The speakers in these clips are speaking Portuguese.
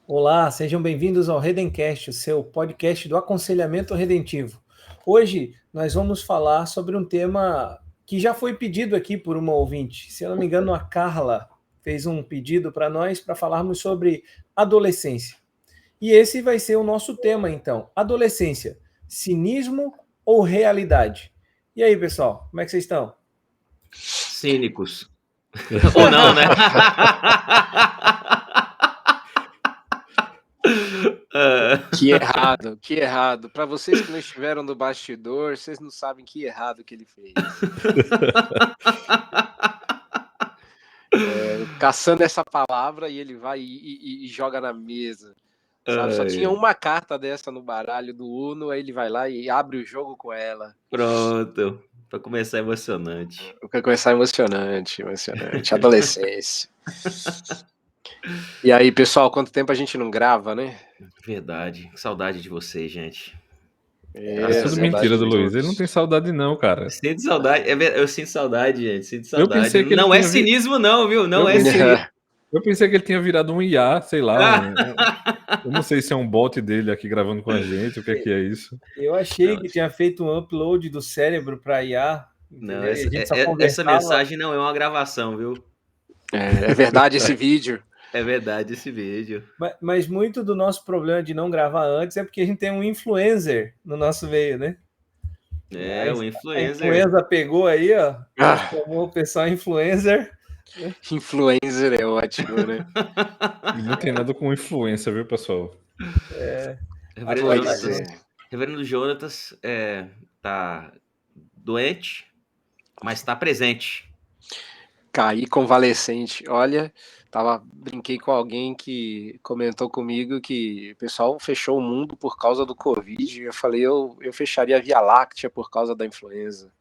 Olá, sejam bem-vindos ao Redencast, o seu podcast do aconselhamento redentivo. Hoje nós vamos falar sobre um tema que já foi pedido aqui por uma ouvinte. Se eu não me engano, a Carla fez um pedido para nós para falarmos sobre adolescência. E esse vai ser o nosso tema, então. Adolescência, cinismo ou realidade? E aí, pessoal, como é que vocês estão? Cínicos. Ou não, né? Que errado, que errado. Para vocês que não estiveram no bastidor, vocês não sabem que errado que ele fez. Caçando essa palavra e ele vai e joga na mesa. Sabe? Só tinha uma carta dessa no baralho do Uno, aí ele vai lá e abre o jogo com ela. Pronto. Pra começar emocionante. Vai começar emocionante. Adolescência. E aí, pessoal, quanto tempo a gente não grava, né? Verdade. Saudade de vocês, gente. É tudo mentira do Luiz. Ele não tem saudade, não, cara. Sinto saudade. Eu sinto saudade, gente. Sinto Eu saudade. pensei que ele Não é tinha cinismo, não, viu? Não Eu é pensei- cinismo. Eu pensei que ele tinha virado um IA, sei lá. Eu não sei se é um bot dele aqui gravando com a gente, o que é isso. Eu achei Não, que tinha feito um upload do cérebro para IA. Não, Entendeu? E a gente só essa conversava. mensagem não é uma gravação, viu? É verdade esse vídeo. É verdade esse vídeo. Mas muito do nosso problema de não gravar antes é porque a gente tem um influencer no nosso meio, né? É, o A influencer. influenza pegou aí, ó. Transformou o pessoal em influencer. Influencer é ótimo, né? E não tem nada com influência, viu, pessoal? Reverendo Jonatas tá doente, mas tá presente. Caí convalescente. Olha, brinquei com alguém que comentou comigo que o pessoal fechou o mundo por causa do Covid. Eu falei, eu fecharia a Via Láctea por causa da influenza.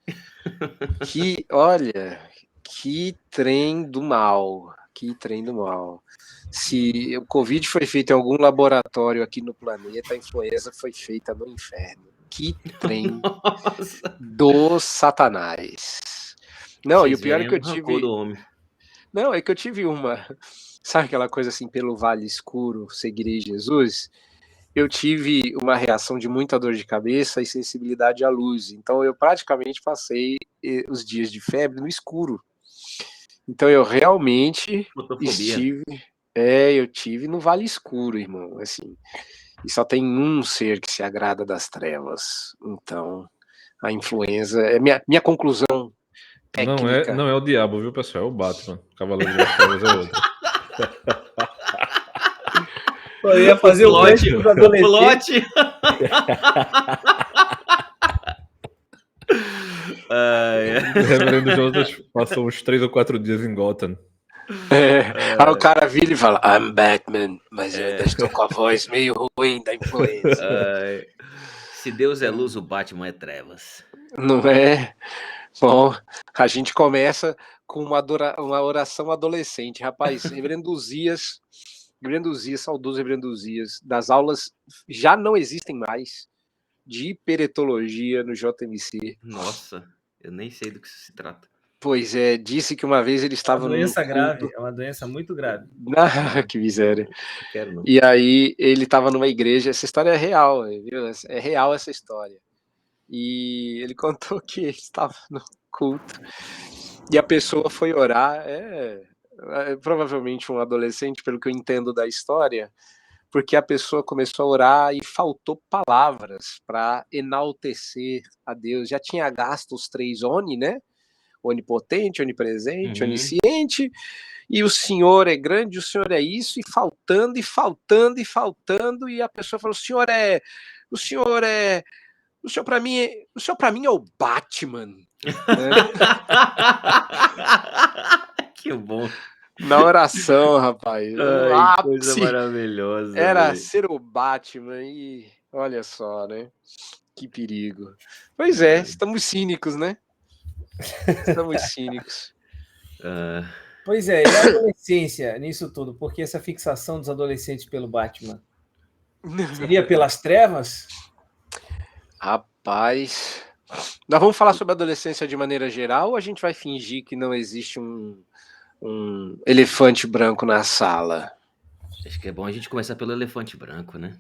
Que trem do mal. Que trem do mal. Se o Covid foi feito em algum laboratório aqui no planeta, a influenza foi feita no inferno. Que trem do Satanás. Não, e o pior é que eu tive. Não, é que eu tive uma. Sabe aquela coisa assim, pelo vale escuro, seguirei Jesus? Eu tive uma reação de muita dor de cabeça e sensibilidade à luz. Então eu praticamente passei os dias de febre no escuro. Então eu realmente eu tive no vale escuro, irmão, assim. E só tem um ser que se agrada das trevas. Então, a influenza é minha conclusão técnica. Não é o diabo, viu, pessoal? É o Batman. O Cavaleiro das Trevas é outro. Eu ia fazer o gancho dos adolescentes. O Reverendo Jonas passou uns 3 ou 4 dias em Gotham. Aí o cara vira e fala, I'm Batman, mas eu ainda estou com a voz meio ruim da influenza. Se Deus é luz, o Batman é trevas. Não é? Bom, a gente começa com uma oração adolescente. Rapaz, Reverendo Uzias, saudoso Reverendo Uzias, das aulas já não existem mais de hiperetologia no JMC. Nossa, eu nem sei do que isso se trata. Pois é, disse que uma vez ele estava num doença grave, é uma doença muito grave. Que miséria. Não quero, não. E aí ele estava numa igreja, essa história é real, viu? É real essa história. E ele contou que ele estava no culto e a pessoa foi orar, provavelmente um adolescente, pelo que eu entendo da história, porque a pessoa começou a orar e faltou palavras para enaltecer a Deus. Já tinha gasto os 3 oni, né? Onipotente, onipresente, onisciente, e o Senhor é grande, o Senhor é isso, e faltando, e a pessoa falou, o senhor para mim é o Batman. Né? Que bom. Na oração, rapaz. Ai, coisa maravilhosa. Era ser o Batman e olha só, né? Que perigo. Pois é, estamos cínicos, né? Estamos cínicos. Pois é, e a adolescência nisso tudo? Por que essa fixação dos adolescentes pelo Batman? Seria pelas trevas? Rapaz, nós vamos falar sobre a adolescência de maneira geral ou a gente vai fingir que não existe um elefante branco na sala? Acho que é bom a gente começar pelo elefante branco, né?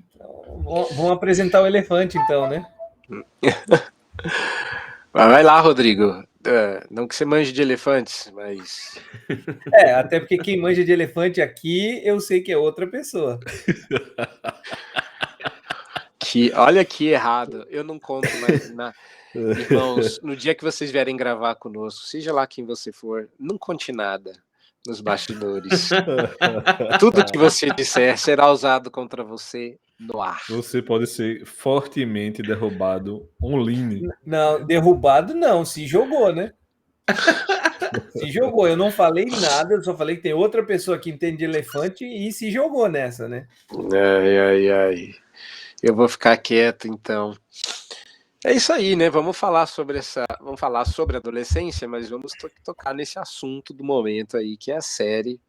Vamos apresentar o elefante, então, né? Vai lá, Rodrigo. Não que você manje de elefantes, mas Até porque quem manja de elefante aqui, eu sei que é outra pessoa. olha que errado. Eu não conto irmãos, no dia que vocês vierem gravar conosco, seja lá quem você for, não conte nada nos bastidores. Tudo que você disser será usado contra você no ar. Você pode ser fortemente derrubado online. Não, derrubado não, se jogou, né? Se jogou. Eu não falei nada, eu só falei que tem outra pessoa que entende de elefante e se jogou nessa, né? Ai. Eu vou ficar quieto, então. É isso aí, né? Vamos falar sobre a adolescência, mas vamos tocar nesse assunto do momento aí, que é a série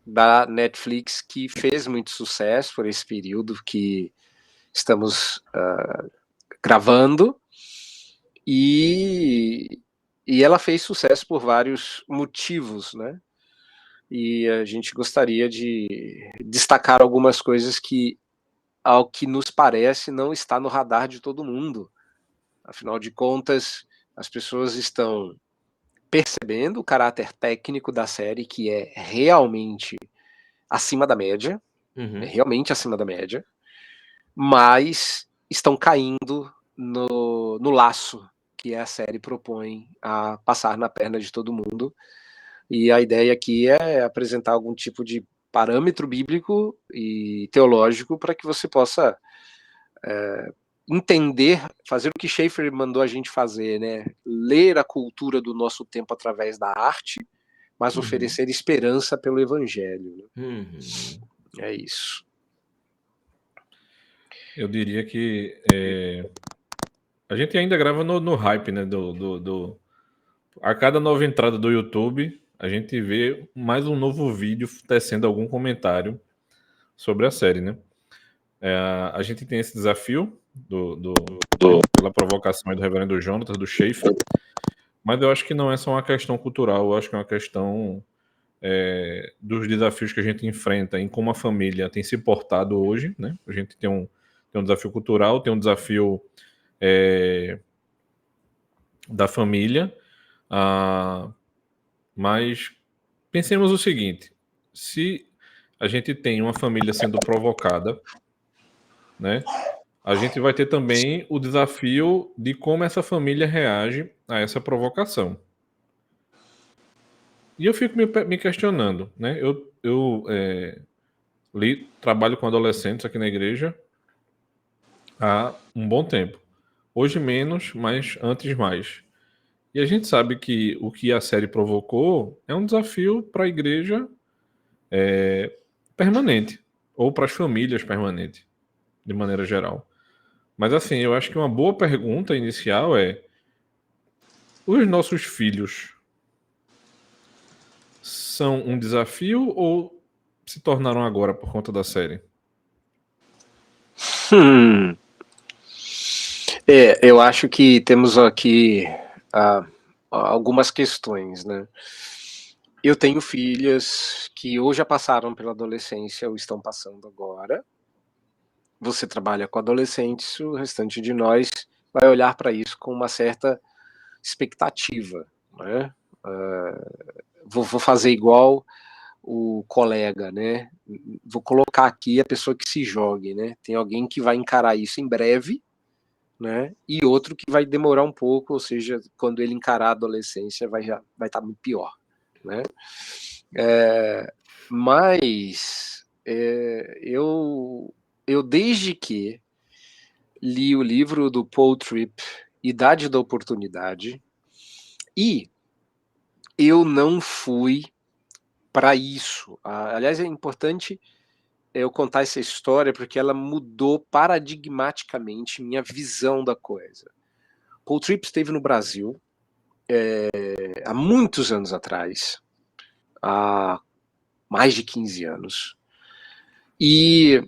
da Netflix que fez muito sucesso por esse período que estamos gravando, e ela fez sucesso por vários motivos, né? E a gente gostaria de destacar algumas coisas que, ao que nos parece, não está no radar de todo mundo. Afinal de contas, as pessoas estão percebendo o caráter técnico da série, que é realmente acima da média, mas estão caindo no laço que a série propõe a passar na perna de todo mundo. E a ideia aqui é apresentar algum tipo de parâmetro bíblico e teológico para que você possa entender, fazer o que Schaeffer mandou a gente fazer, né? Ler a cultura do nosso tempo através da arte, mas oferecer esperança pelo evangelho. Né? É isso. Eu diria que a gente ainda grava no hype, né? A cada nova entrada do YouTube, a gente vê mais um novo vídeo tecendo algum comentário sobre a série, né? A gente tem esse desafio pela provocação do reverendo Jonatas, do Schaeffer, mas eu acho que não é só uma questão cultural, eu acho que é uma questão dos desafios que a gente enfrenta em como a família tem se portado hoje, né? A gente tem um desafio cultural, tem um desafio da família, mas pensemos o seguinte: se a gente tem uma família sendo provocada, né? A gente vai ter também o desafio de como essa família reage a essa provocação. E eu fico me questionando, né? Eu trabalho com adolescentes aqui na igreja há um bom tempo. Hoje menos, mas antes mais. E a gente sabe que o que a série provocou é um desafio para a igreja permanente, ou para as famílias permanente, de maneira geral. Mas assim, eu acho que uma boa pergunta inicial é: os nossos filhos são um desafio ou se tornaram agora por conta da série? Eu acho que temos aqui algumas questões, né? Eu tenho filhas que ou já passaram pela adolescência ou estão passando agora. Você trabalha com adolescentes, o restante de nós vai olhar para isso com uma certa expectativa, né? Vou fazer igual o colega, né? Vou colocar aqui a pessoa que se jogue, né? Tem alguém que vai encarar isso em breve, né? E outro que vai demorar um pouco, ou seja, quando ele encarar a adolescência vai estar muito pior, né? Mas eu desde que li o livro do Paul Tripp, Idade da Oportunidade, e eu não fui para isso. Aliás, é importante eu contar essa história porque ela mudou paradigmaticamente minha visão da coisa. Paul Tripp esteve no Brasil há muitos anos atrás, há mais de 15 anos, e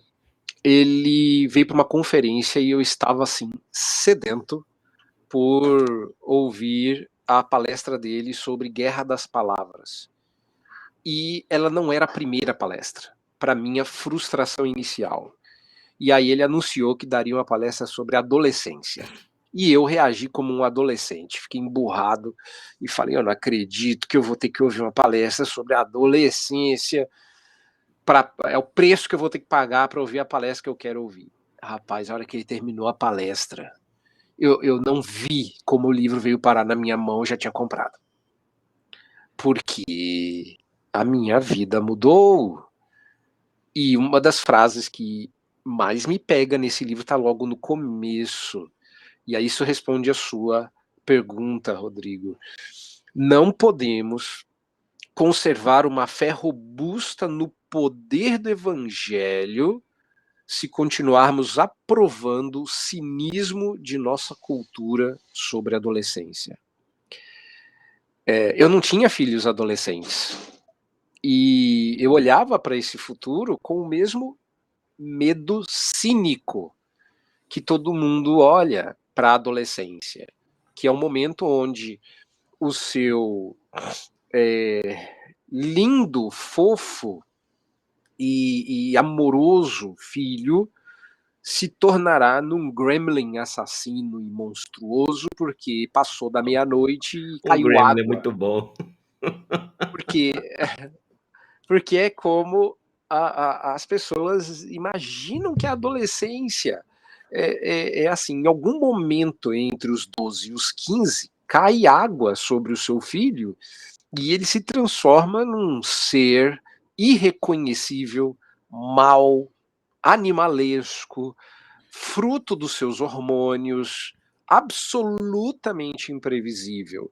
ele veio para uma conferência e eu estava assim sedento por ouvir a palestra dele sobre Guerra das Palavras. E ela não era a primeira palestra. para minha frustração inicial. E aí ele anunciou que daria uma palestra sobre adolescência. E eu reagi como um adolescente, fiquei emburrado e falei, eu não acredito que eu vou ter que ouvir uma palestra sobre adolescência, é o preço que eu vou ter que pagar para ouvir a palestra que eu quero ouvir. Rapaz, a hora que ele terminou a palestra, eu não vi como o livro veio parar na minha mão, eu já tinha comprado. Porque a minha vida mudou. E uma das frases que mais me pega nesse livro está logo no começo. E aí isso responde a sua pergunta, Rodrigo. Não podemos conservar uma fé robusta no poder do evangelho se continuarmos aprovando o cinismo de nossa cultura sobre a adolescência. Eu não tinha filhos adolescentes. E eu olhava para esse futuro com o mesmo medo cínico que todo mundo olha para a adolescência, que é um momento onde o seu lindo, fofo e amoroso filho se tornará num gremlin assassino e monstruoso porque passou da meia-noite e caiu Gremlin é água. muito bom. Porque é como as pessoas imaginam que a adolescência é assim, em algum momento entre os 12 e os 15, cai água sobre o seu filho e ele se transforma num ser irreconhecível, mau, animalesco, fruto dos seus hormônios, absolutamente imprevisível.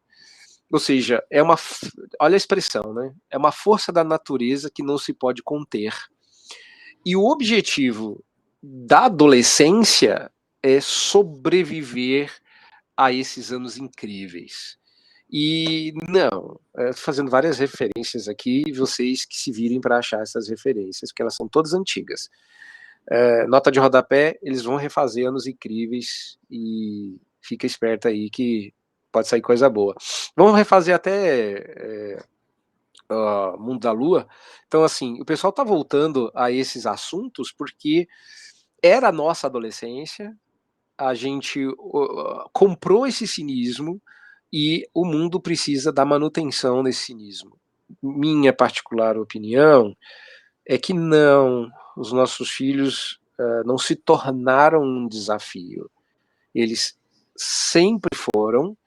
Ou seja, olha a expressão, né? É uma força da natureza que não se pode conter. E o objetivo da adolescência é sobreviver a esses anos incríveis. E não, fazendo várias referências aqui, vocês que se virem para achar essas referências, porque elas são todas antigas. Nota de rodapé, eles vão refazer anos incríveis e fica esperto aí que pode sair coisa boa. Vamos refazer até Mundo da Lua. Então, assim, o pessoal tá voltando a esses assuntos porque era a nossa adolescência, a gente comprou esse cinismo e o mundo precisa da manutenção desse cinismo. Minha particular opinião é que não, os nossos filhos não se tornaram um desafio. Eles sempre foram.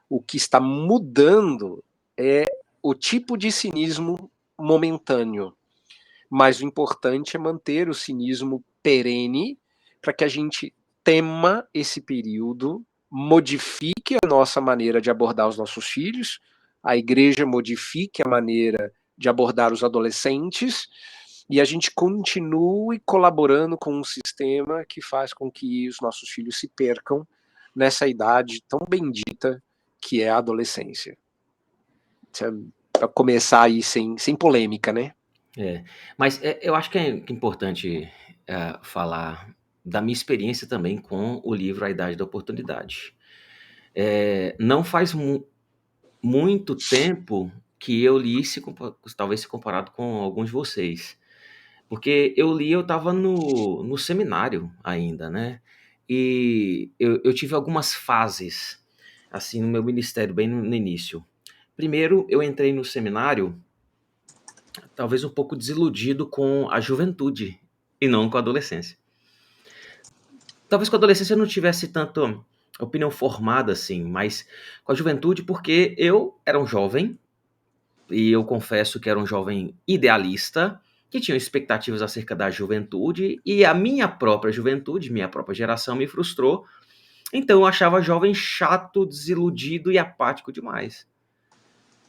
O que está mudando é o tipo de cinismo momentâneo. Mas o importante é manter o cinismo perene para que a gente tema esse período, modifique a nossa maneira de abordar os nossos filhos, a igreja modifique a maneira de abordar os adolescentes e a gente continue colaborando com um sistema que faz com que os nossos filhos se percam nessa idade tão bendita que é a adolescência. Para começar aí sem polêmica, né? Mas eu acho que é importante falar da minha experiência também com o livro A Idade da Oportunidade. Não faz muito tempo que eu li, talvez se comparado com alguns de vocês. Porque eu estava no seminário ainda, né? E eu tive algumas fases, assim, no meu ministério, bem no início. Primeiro, eu entrei no seminário, talvez um pouco desiludido com a juventude e não com a adolescência. Talvez com a adolescência eu não tivesse tanto opinião formada assim, mas com a juventude, porque eu era um jovem, e eu confesso que era um jovem idealista, que tinha expectativas acerca da juventude, e a minha própria juventude, minha própria geração me frustrou, então eu achava jovem chato, desiludido e apático demais.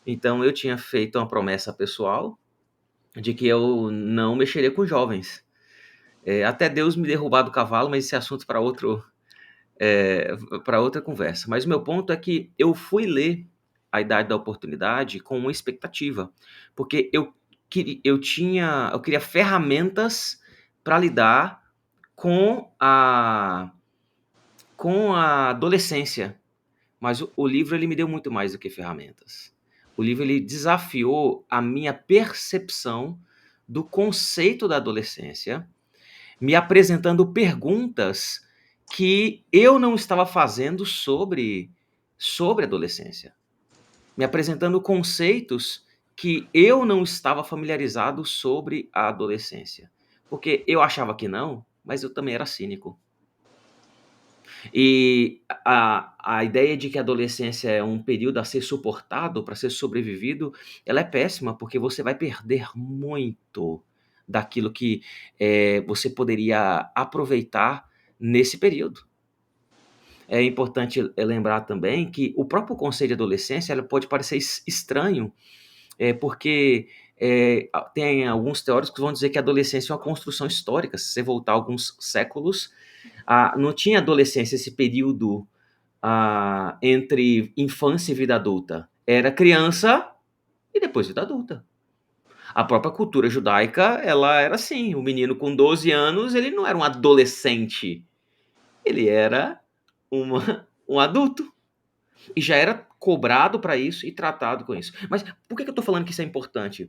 Então eu tinha feito uma promessa pessoal de que eu não mexeria com jovens. Até Deus me derrubar do cavalo, mas esse assunto para outra conversa. Mas o meu ponto é que eu fui ler A Idade da Oportunidade com uma expectativa, porque eu queria ferramentas para lidar com a adolescência, mas o livro ele me deu muito mais do que ferramentas. O livro ele desafiou a minha percepção do conceito da adolescência, me apresentando perguntas que eu não estava fazendo sobre adolescência, me apresentando conceitos que eu não estava familiarizado sobre a adolescência, porque eu achava que não, mas eu também era cínico. E a ideia de que a adolescência é um período a ser suportado, para ser sobrevivido, ela é péssima, porque você vai perder muito daquilo que você poderia aproveitar nesse período. É importante lembrar também que o próprio conceito de adolescência ela pode parecer estranho, porque tem alguns teóricos que vão dizer que a adolescência é uma construção histórica. Se você voltar alguns séculos, não tinha adolescência, esse período entre infância e vida adulta. Era criança e depois vida adulta. A própria cultura judaica, ela era assim, o menino com 12 anos, ele não era um adolescente, ele era um adulto. E já era cobrado para isso e tratado com isso. Mas por que eu estou falando que isso é importante?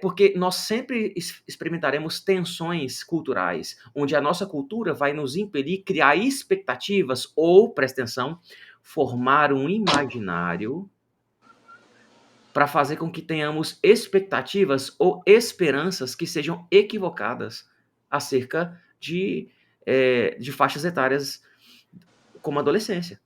Porque nós sempre experimentaremos tensões culturais, onde a nossa cultura vai nos impedir criar expectativas ou, presta atenção, formar um imaginário para fazer com que tenhamos expectativas ou esperanças que sejam equivocadas acerca de faixas etárias como a adolescência.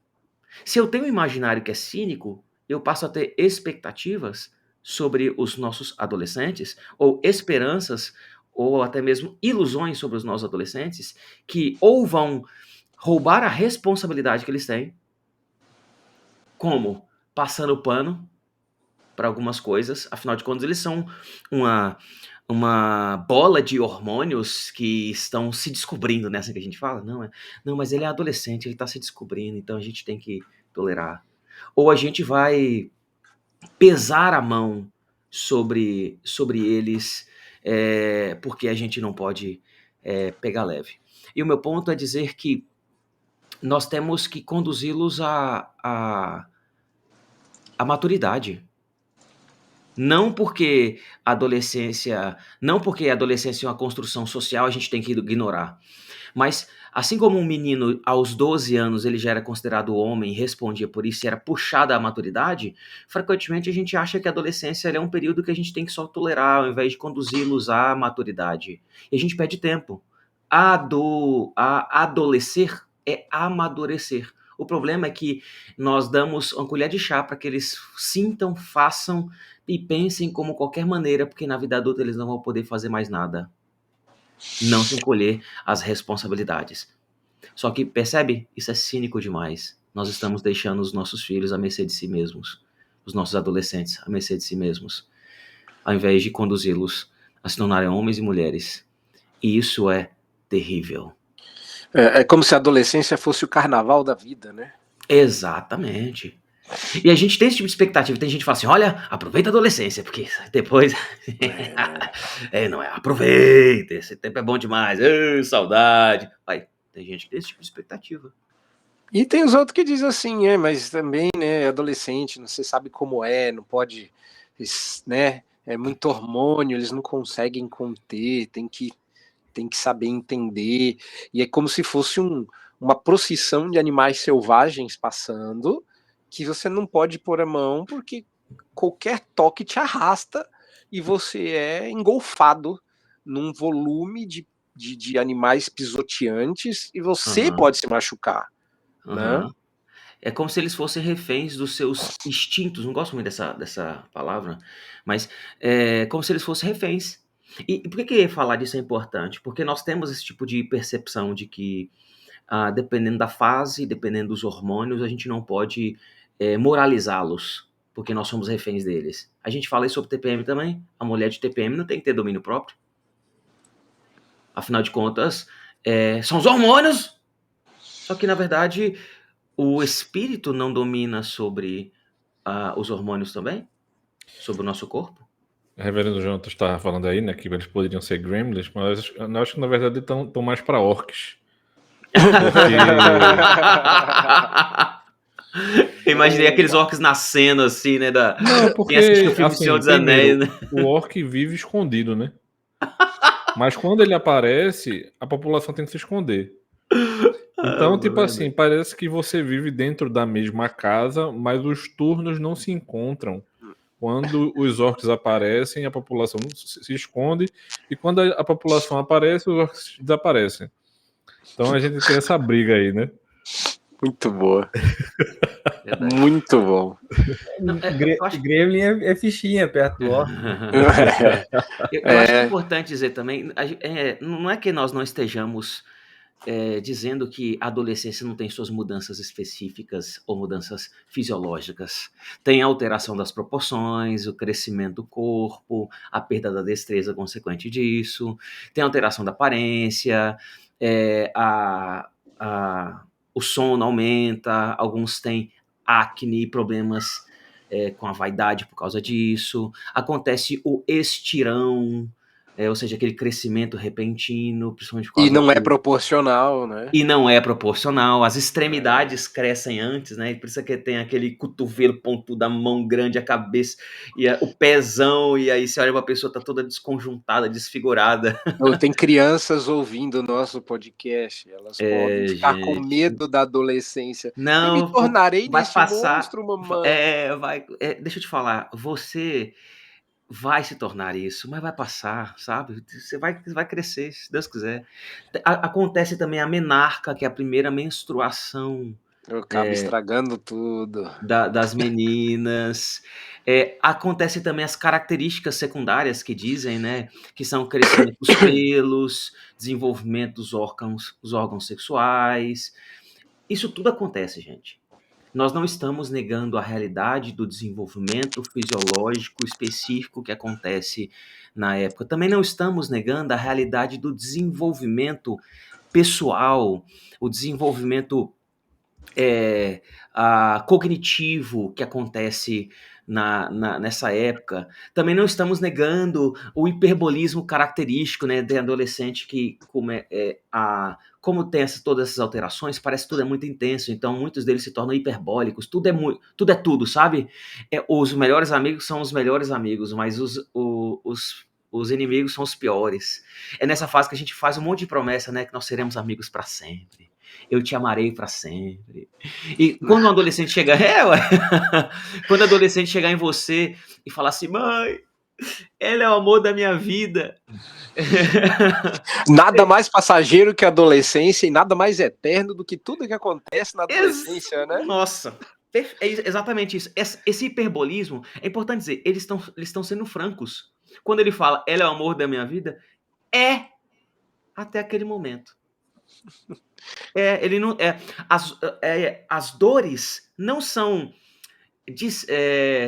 Se eu tenho um imaginário que é cínico, eu passo a ter expectativas sobre os nossos adolescentes, ou esperanças, ou até mesmo ilusões sobre os nossos adolescentes, que ou vão roubar a responsabilidade que eles têm, como passando pano para algumas coisas, afinal de contas eles são uma bola de hormônios que estão se descobrindo, nessa que a gente fala, não, mas ele é adolescente, ele está se descobrindo, então a gente tem que tolerar. Ou a gente vai pesar a mão sobre eles, porque a gente não pode pegar leve. E o meu ponto é dizer que nós temos que conduzi-los à maturidade. Não porque a adolescência é uma construção social, a gente tem que ignorar. Mas, assim como um menino aos 12 anos ele já era considerado homem e respondia por isso e era puxado à maturidade, frequentemente a gente acha que a adolescência é um período que a gente tem que só tolerar, ao invés de conduzi-los à maturidade. E a gente perde tempo. Adolescer é amadurecer. O problema é que nós damos uma colher de chá para que eles sintam, façam e pensem como qualquer maneira, porque na vida adulta eles não vão poder fazer mais nada. Não sem colher as responsabilidades. Só que, percebe? Isso é cínico demais. Nós estamos deixando os nossos filhos à mercê de si mesmos, os nossos adolescentes à mercê de si mesmos, ao invés de conduzi-los a se tornarem homens e mulheres. E isso é terrível. É como se a adolescência fosse o carnaval da vida, né? Exatamente. E a gente tem esse tipo de expectativa. Tem gente que fala assim, olha, aproveita a adolescência, porque depois... aproveita, esse tempo é bom demais, saudade. Tem gente que tem esse tipo de expectativa. E tem os outros que dizem assim, mas também, né, adolescente, não se sabe como não pode, né, é muito hormônio, eles não conseguem conter, tem que saber entender, e é como se fosse uma procissão de animais selvagens passando, que você não pode pôr a mão, porque qualquer toque te arrasta, e você é engolfado num volume de animais pisoteantes, e você pode se machucar. Né? É como se eles fossem reféns dos seus instintos. Não gosto muito dessa palavra, mas é como se eles fossem reféns. E por que falar disso é importante? Porque nós temos esse tipo de percepção de que, dependendo da fase, dependendo dos hormônios, a gente não pode moralizá-los, porque nós somos reféns deles. A gente fala isso sobre TPM também. A mulher de TPM não tem que ter domínio próprio. Afinal de contas, são os hormônios. Só que, na verdade, o espírito não domina sobre os hormônios também? Sobre o nosso corpo? O reverendo Jonathan estava falando aí, né, que eles poderiam ser gremlins, mas eu acho que, na verdade, estão mais para orcs. Eu imaginei aqueles orcs nascendo assim, né? Não, porque quem assiste o filme assim, Senhor dos Anéis, né? O orc vive escondido, né? Mas quando ele aparece, a população tem que se esconder. Então, tipo assim, parece que você vive dentro da mesma casa, mas os turnos não se encontram. Quando os orcs aparecem, a população se esconde, e quando a população aparece, os orcs desaparecem. Então a gente tem essa briga aí, né? Muito boa. Verdade. Muito bom. Não, eu acho Gremlin é fichinha perto do orc. Eu acho que é importante dizer também, não é que nós não estejamos dizendo que a adolescência não tem suas mudanças específicas ou mudanças fisiológicas. Tem a alteração das proporções, o crescimento do corpo, a perda da destreza consequente disso, tem a alteração da aparência, o sono aumenta, alguns têm acne, problemas com a vaidade por causa disso, acontece o estirão, ou seja, aquele crescimento repentino, principalmente por causa E não é proporcional, né? E não é proporcional, as extremidades crescem antes, né? Por isso que tem aquele cotovelo pontudo, a mão grande, a cabeça, e o pezão, e aí você olha pra pessoa, tá toda desconjuntada, desfigurada. Tem crianças ouvindo o nosso podcast, elas podem ficar com medo da adolescência. Não, eu me tornarei vai nesse passar, monstro, mamãe. Deixa eu te falar, você vai se tornar isso, mas vai passar, sabe? Você vai crescer, se Deus quiser. Acontece também a menarca, que é a primeira menstruação. Eu acabo estragando tudo. Das meninas. Acontece também as características secundárias que dizem, né? Que são o crescimento dos pelos, desenvolvimento dos órgãos sexuais. Isso tudo acontece, gente. Nós não estamos negando a realidade do desenvolvimento fisiológico específico que acontece na época. Também não estamos negando a realidade do desenvolvimento pessoal, o desenvolvimento cognitivo que acontece nessa época. Também não estamos negando o hiperbolismo característico, né, de adolescente que como tem todas essas alterações, parece que tudo é muito intenso, então muitos deles se tornam hiperbólicos, tudo é tudo, sabe? Os melhores amigos são os melhores amigos, mas os inimigos são os piores. É nessa fase que a gente faz um monte de promessa, né, que nós seremos amigos para sempre. Eu te amarei para sempre. E quando um adolescente chegar, quando o adolescente chegar em você e falar assim, mãe, ele é o amor da minha vida. Nada mais passageiro que a adolescência e nada mais eterno do que tudo que acontece na adolescência, né? Nossa, é exatamente isso. Esse hiperbolismo, é importante dizer, eles estão sendo francos. Quando ele fala, ela é o amor da minha vida, até aquele momento. Ele não as dores não são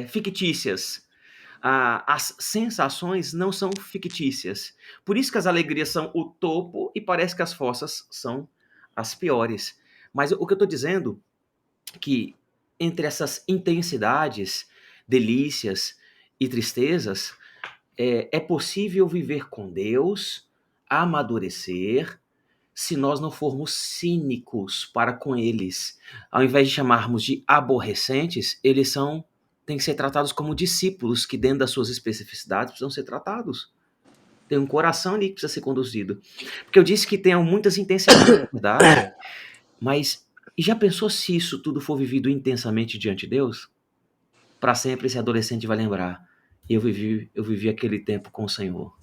fictícias. As sensações não são fictícias. Por isso que as alegrias são o topo e parece que as forças são as piores. Mas o que eu estou dizendo é que entre essas intensidades, delícias e tristezas, é possível viver com Deus, amadurecer, se nós não formos cínicos para com eles. Ao invés de chamarmos de aborrecentes, eles têm que ser tratados como discípulos que, dentro das suas especificidades, precisam ser tratados. Tem um coração ali que precisa ser conduzido. Porque eu disse que tem muitas intensidades, verdade? Mas, e já pensou se isso tudo for vivido intensamente diante de Deus? Para sempre esse adolescente vai lembrar. Eu vivi aquele tempo com o Senhor.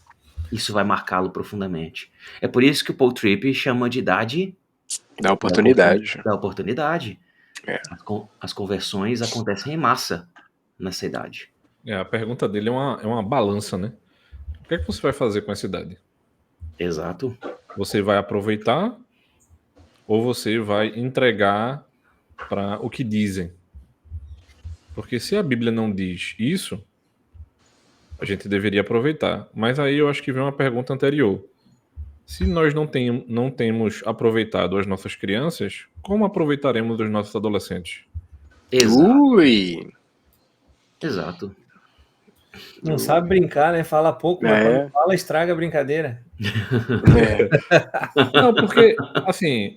Isso vai marcá-lo profundamente. É por isso que o Paul Tripp chama de idade da oportunidade. Da oportunidade. As conversões acontecem em massa nessa idade. A pergunta dele é uma balança, né? O que é que você vai fazer com essa idade? Exato. Você vai aproveitar ou você vai entregar para o que dizem? Porque se a Bíblia não diz isso, a gente deveria aproveitar. Mas aí eu acho que vem uma pergunta anterior. Se nós não temos aproveitado as nossas crianças, como aproveitaremos os nossos adolescentes? Ui! Exato. Não sabe brincar, né? Fala pouco, mas quando fala, estraga a brincadeira. Não, porque, assim,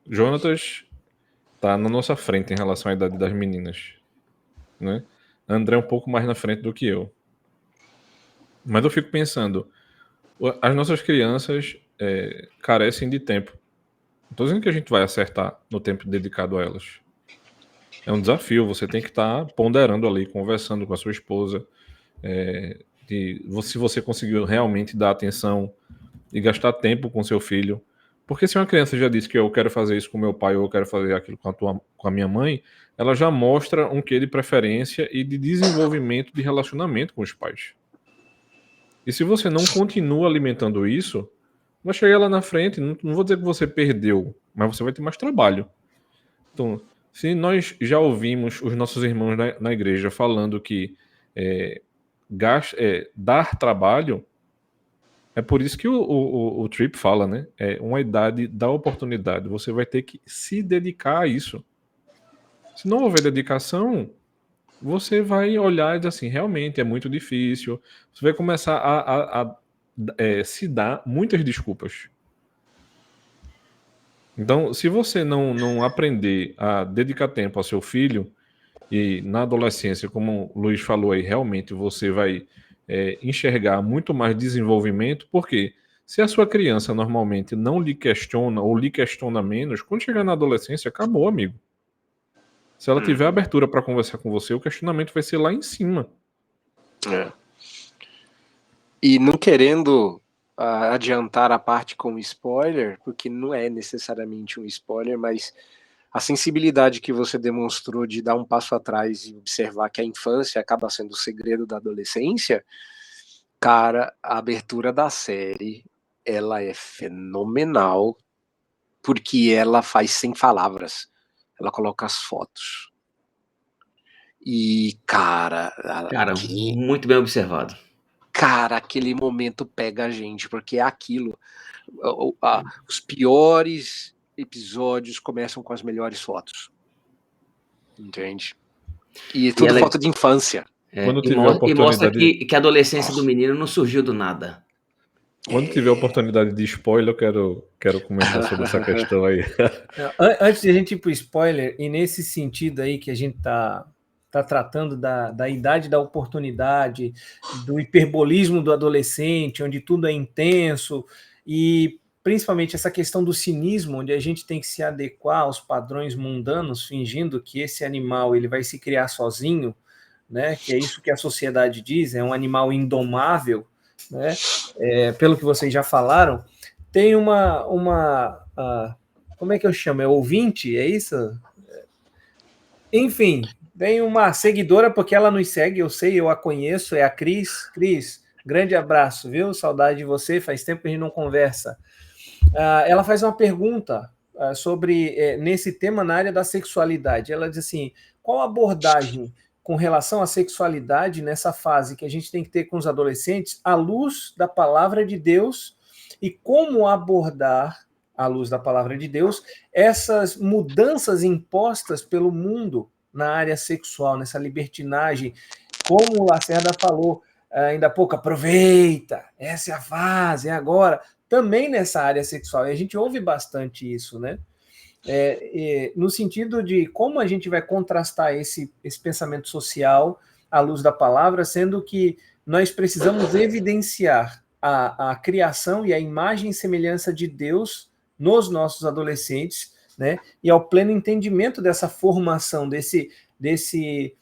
Jonatas tá na nossa frente em relação à idade das meninas, né? André é um pouco mais na frente do que eu. Mas eu fico pensando, As nossas crianças carecem de tempo. Não estou dizendo que a gente vai acertar no tempo dedicado a elas. É um desafio, você tem que estar ponderando ali, conversando com a sua esposa, se você conseguiu realmente dar atenção e gastar tempo com seu filho. Porque se uma criança já disse que eu quero fazer isso com meu pai ou eu quero fazer aquilo com a minha mãe, ela já mostra um quê de preferência e de desenvolvimento de relacionamento com os pais. E se você não continua alimentando isso, vai chegar lá na frente, não vou dizer que você perdeu, mas você vai ter mais trabalho. Então, se nós já ouvimos os nossos irmãos na igreja falando que dar trabalho, é por isso que o Tripp fala, né? É uma idade da oportunidade. Você vai ter que se dedicar a isso. Se não houver dedicação, você vai olhar e dizer assim, realmente é muito difícil. Você vai começar a se dar muitas desculpas. Então, se você não aprender a dedicar tempo ao seu filho, e na adolescência, como o Luiz falou aí, realmente você vai enxergar muito mais desenvolvimento, porque se a sua criança normalmente não lhe questiona ou lhe questiona menos, quando chegar na adolescência, acabou, amigo. Se ela tiver abertura para conversar com você, o questionamento vai ser lá em cima. E não querendo adiantar a parte com spoiler, porque não é necessariamente um spoiler, mas a sensibilidade que você demonstrou de dar um passo atrás e observar que a infância acaba sendo o segredo da adolescência, cara, a abertura da série, ela é fenomenal, porque ela faz sem palavras. Ela coloca as fotos. E, cara, muito bem observado. Cara, aquele momento pega a gente, porque é aquilo. Os piores episódios começam com as melhores fotos. Entende? E tudo foto de infância. Quando tiver E mostra oportunidade que a adolescência do menino não surgiu do nada. Quando tiver oportunidade de spoiler, eu quero comentar sobre essa questão aí. Antes de a gente ir para o spoiler, e nesse sentido aí que a gente tá tratando da idade da oportunidade, do hiperbolismo do adolescente, onde tudo é intenso, e principalmente essa questão do cinismo, onde a gente tem que se adequar aos padrões mundanos, fingindo que esse animal ele vai se criar sozinho, né? Que é isso que a sociedade diz, é um animal indomável, né? Pelo que vocês já falaram, tem como é que eu chamo? É ouvinte? É isso? Enfim, tem uma seguidora, porque ela nos segue, eu sei, eu a conheço, é a Cris. Cris, grande abraço, viu? Saudade de você, faz tempo que a gente não conversa. Ela faz uma pergunta sobre, nesse tema, na área da sexualidade. Ela diz assim, qual abordagem com relação à sexualidade nessa fase que a gente tem que ter com os adolescentes à luz da palavra de Deus e como abordar, à luz da palavra de Deus, essas mudanças impostas pelo mundo na área sexual, nessa libertinagem, como o Lacerda falou ainda há pouco, aproveita, essa é a fase, é agora, também nessa área sexual, e a gente ouve bastante isso, né? No sentido de como a gente vai contrastar esse pensamento social à luz da palavra, sendo que nós precisamos evidenciar a criação e a imagem e semelhança de Deus nos nossos adolescentes, né? E ao pleno entendimento dessa formação, desse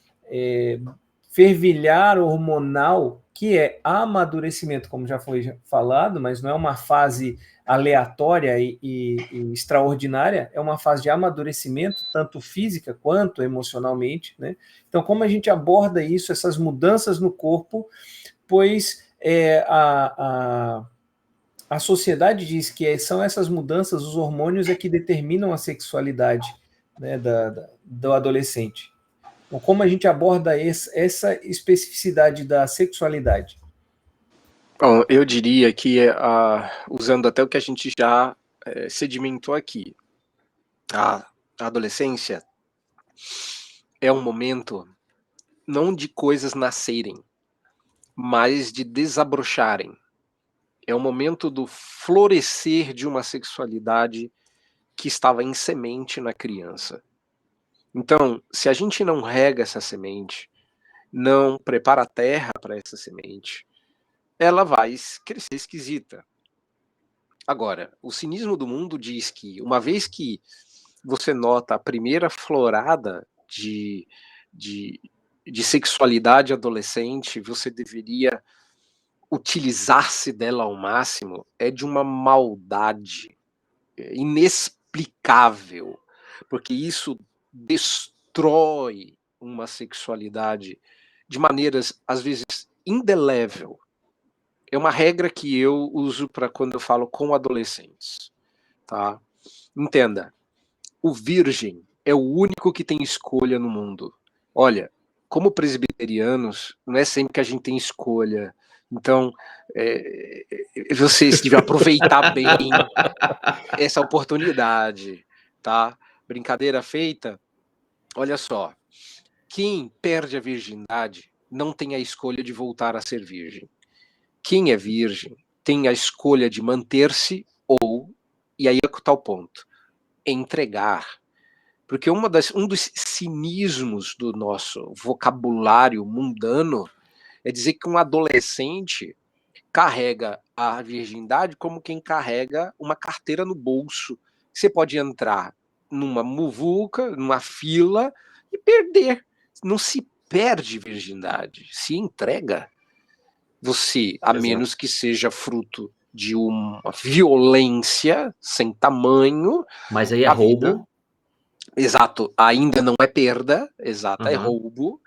fervilhar hormonal que é amadurecimento, como já foi falado, mas não é uma fase aleatória e extraordinária, é uma fase de amadurecimento, tanto física quanto emocionalmente, né? Então, como a gente aborda isso, essas mudanças no corpo, pois a sociedade diz que são essas mudanças, os hormônios é que determinam a sexualidade, né, do adolescente. Então, como a gente aborda essa especificidade da sexualidade? Bom, eu diria que, usando até o que a gente já sedimentou aqui, a adolescência é um momento não de coisas nascerem, mas de desabrocharem. É o momento do florescer de uma sexualidade que estava em semente na criança. Então, se a gente não rega essa semente, não prepara a terra para essa semente, ela vai crescer esquisita. Agora, o cinismo do mundo diz que, uma vez que você nota a primeira florada de sexualidade adolescente, você deveria utilizar-se dela ao máximo. É de uma maldade inexplicável, porque isso destrói uma sexualidade de maneiras, às vezes, indelével. É uma regra que eu uso para quando eu falo com adolescentes, tá? Entenda, o virgem é o único que tem escolha no mundo. Olha, como presbiterianos, não é sempre que a gente tem escolha. Então, vocês deviam aproveitar bem essa oportunidade, tá? Brincadeira feita. Olha só, quem perde a virgindade não tem a escolha de voltar a ser virgem. Quem é virgem tem a escolha de manter-se ou, e aí é que está o ponto, entregar. Porque um dos cinismos do nosso vocabulário mundano é dizer que um adolescente carrega a virgindade como quem carrega uma carteira no bolso. Você pode entrar numa muvuca, numa fila e perder. Não se perde virgindade, se entrega. Você, a Exato. menos que seja fruto de uma violência sem tamanho. Mas aí é a roubo. vida, exato, ainda não é perda, exato, é Uhum. roubo.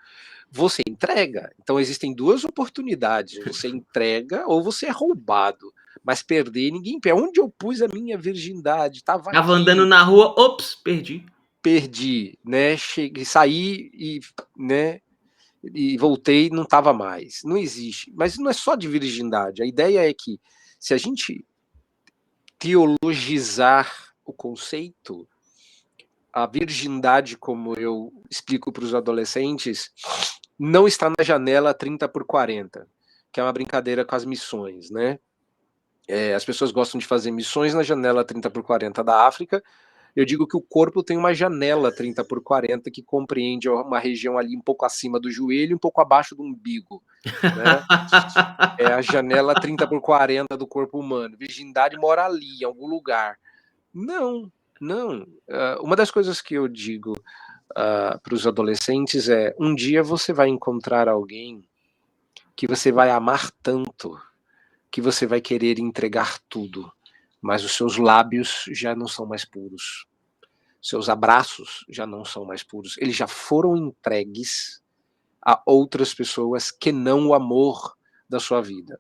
Você entrega. Então existem duas oportunidades. Você entrega ou você é roubado. Mas perder, ninguém perde. Onde eu pus a minha virgindade? Tava Tava aqui. andando na rua, ops, perdi. Perdi, né? Cheguei, saí e, né? E voltei, não tava mais. Não existe. Mas não é só de virgindade. A ideia é que se a gente teologizar o conceito, a virgindade, como eu explico para os adolescentes, não está na janela 30x40, que é uma brincadeira com as missões, né? As pessoas gostam de fazer missões na janela 30x40 da África. Eu digo que o corpo tem uma janela 30x40 que compreende uma região ali um pouco acima do joelho, um pouco abaixo do umbigo, né? É a janela 30x40 do corpo humano. Virgindade mora ali, em algum lugar. Não. Uma das coisas que eu digo para os adolescentes é: um dia você vai encontrar alguém que você vai amar tanto, que você vai querer entregar tudo, mas os seus lábios já não são mais puros. Seus abraços já não são mais puros. Eles já foram entregues a outras pessoas que não o amor da sua vida.